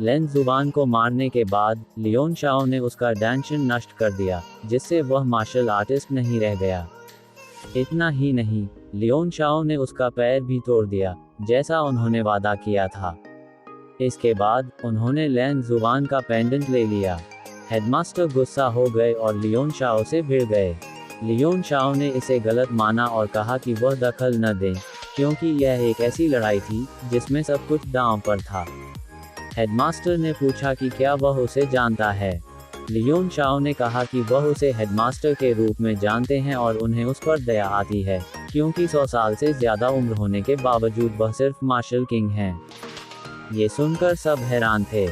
लेन जुबान को मारने के बाद लियोन शाओ ने उसका डांशन नष्ट कर दिया, जिससे वह मार्शल आर्टिस्ट नहीं रह गया। इतना ही नहीं, लियोन शाओ ने उसका पैर भी तोड़ दिया, जैसा उन्होंने वादा किया था। इसके बाद उन्होंने लेन जुबान का पेंडेंट ले लिया। हेडमास्टर गुस्सा हो गए और लियोन शाओ से भिड़ गए। लियोन शाओ ने इसे गलत माना और कहा कि वह दखल न दें, क्योंकि यह एक ऐसी लड़ाई थी जिसमें सब कुछ दांव पर था। हेडमास्टर ने पूछा कि क्या वह उसे जानता है। लियोन शाओ ने कहा कि वह उसे हेडमास्टर के रूप में जानते हैं और उन्हें उस पर दया आती है, क्योंकि 100 साल से ज्यादा उम्र होने के बावजूद वह सिर्फ मार्शल किंग हैं। ये सुनकर सब हैरान थे।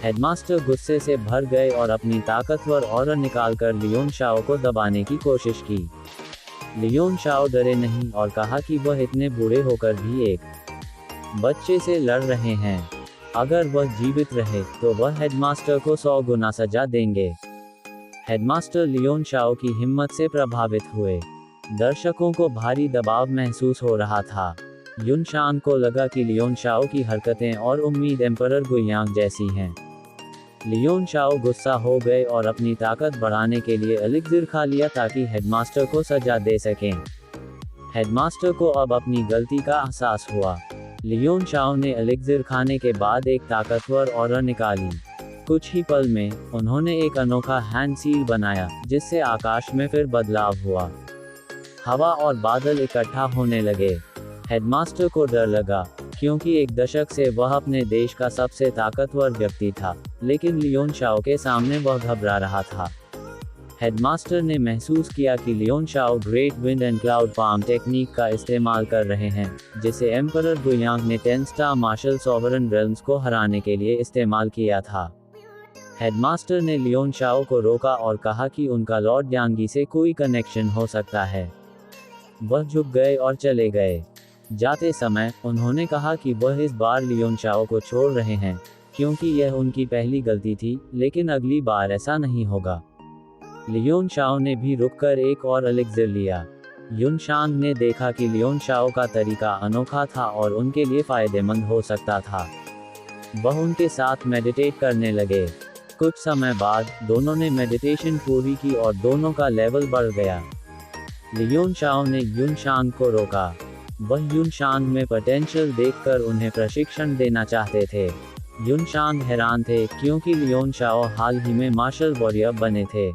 हेडमास्टर गुस्से से भर गए और अपनी ताकतवर ऑरा निकालकर लियोन शाओ को दबाने की कोशिश की। लियोन शाओ डरे नहीं और कहा कि वह इतने बूढ़े होकर भी एक बच्चे से लड़ रहे हैं। अगर वह जीवित रहे तो वह हेडमास्टर को 100 गुना सजा देंगे। हेडमास्टर लियोन शाओ की हिम्मत से प्रभावित हुए। दर्शकों को भारी दबाव महसूस हो रहा था। युन शान को लगा कि लियोन शाओ की हरकतें और उम्मीद एम्परर गुयांग जैसी हैं। लियोन शाओ गुस्सा हो गए और अपनी ताकत बढ़ाने के लिए एलिक्सिर खा लिया ताकि हेडमास्टर को सजा दे सकें। हेडमास्टर को अब अपनी गलती का एहसास हुआ। लियोन शाओ ने एलिक्सिर खाने के बाद एक ताकतवर ऑरा निकाली। कुछ ही पल में उन्होंने एक अनोखा हैंड सील बनाया, जिससे आकाश में फिर बदलाव हुआ। हवा और बादल इकट्ठा होने लगे। हेडमास्टर को डर लगा, क्योंकि एक दशक से वह अपने देश का सबसे ताकतवर व्यक्ति था, लेकिन लियोन शाओ के सामने वह घबरा रहा था। हेडमास्टर ने महसूस किया कि Leon Shao great wind and cloud palm technique का इस्तेमाल कर रहे हैं, जिसे एम्परर गुयांग ने 10 स्टार मार्शल सॉवरन रेल्म्स को हराने के लिए इस्तेमाल किया था। हेडमास्टर ने लियोन शाओ को रोका और कहा कि उनका लॉर्ड यांगी से कोई कनेक्शन हो सकता है। वह झुक गए और चले गए। जाते समय उन्होंने कहा कि वह इस बार लियोन शाओ को छोड़ रहे हैं, क्योंकि यह उनकी पहली गलती थी, लेकिन अगली बार ऐसा नहीं होगा। लियोन शाओ ने भी रुककर एक और एलिक्सिर लिया। युन शान ने देखा कि लियोन शाओ का तरीका अनोखा था और उनके लिए फायदेमंद हो सकता था। वह उनके साथ मेडिटेट करने लगे। कुछ समय बाद दोनों ने मेडिटेशन पूरी की और दोनों का लेवल बढ़ गया। लियोन शाओ ने युन शान को रोका। वह युन शान में पोटेंशियल देखकर उन्हें प्रशिक्षण देना चाहते थे। युन शान हैरान थे, क्योंकि लियोन शाओ हाल ही में मार्शल वॉरियर बने थे।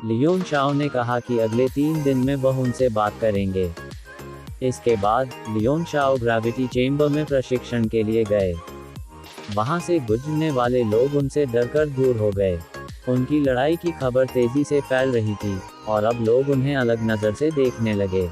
लियोन शाओ ने कहा कि अगले 3 दिन में वह उनसे बात करेंगे। इसके बाद लियोन शाओ ग्रेविटी चेंबर में प्रशिक्षण के लिए गए। वहां से गुजरने वाले लोग उनसे डरकर दूर हो गए। उनकी लड़ाई की खबर तेजी से फैल रही थी और अब लोग उन्हें अलग नजर से देखने लगे।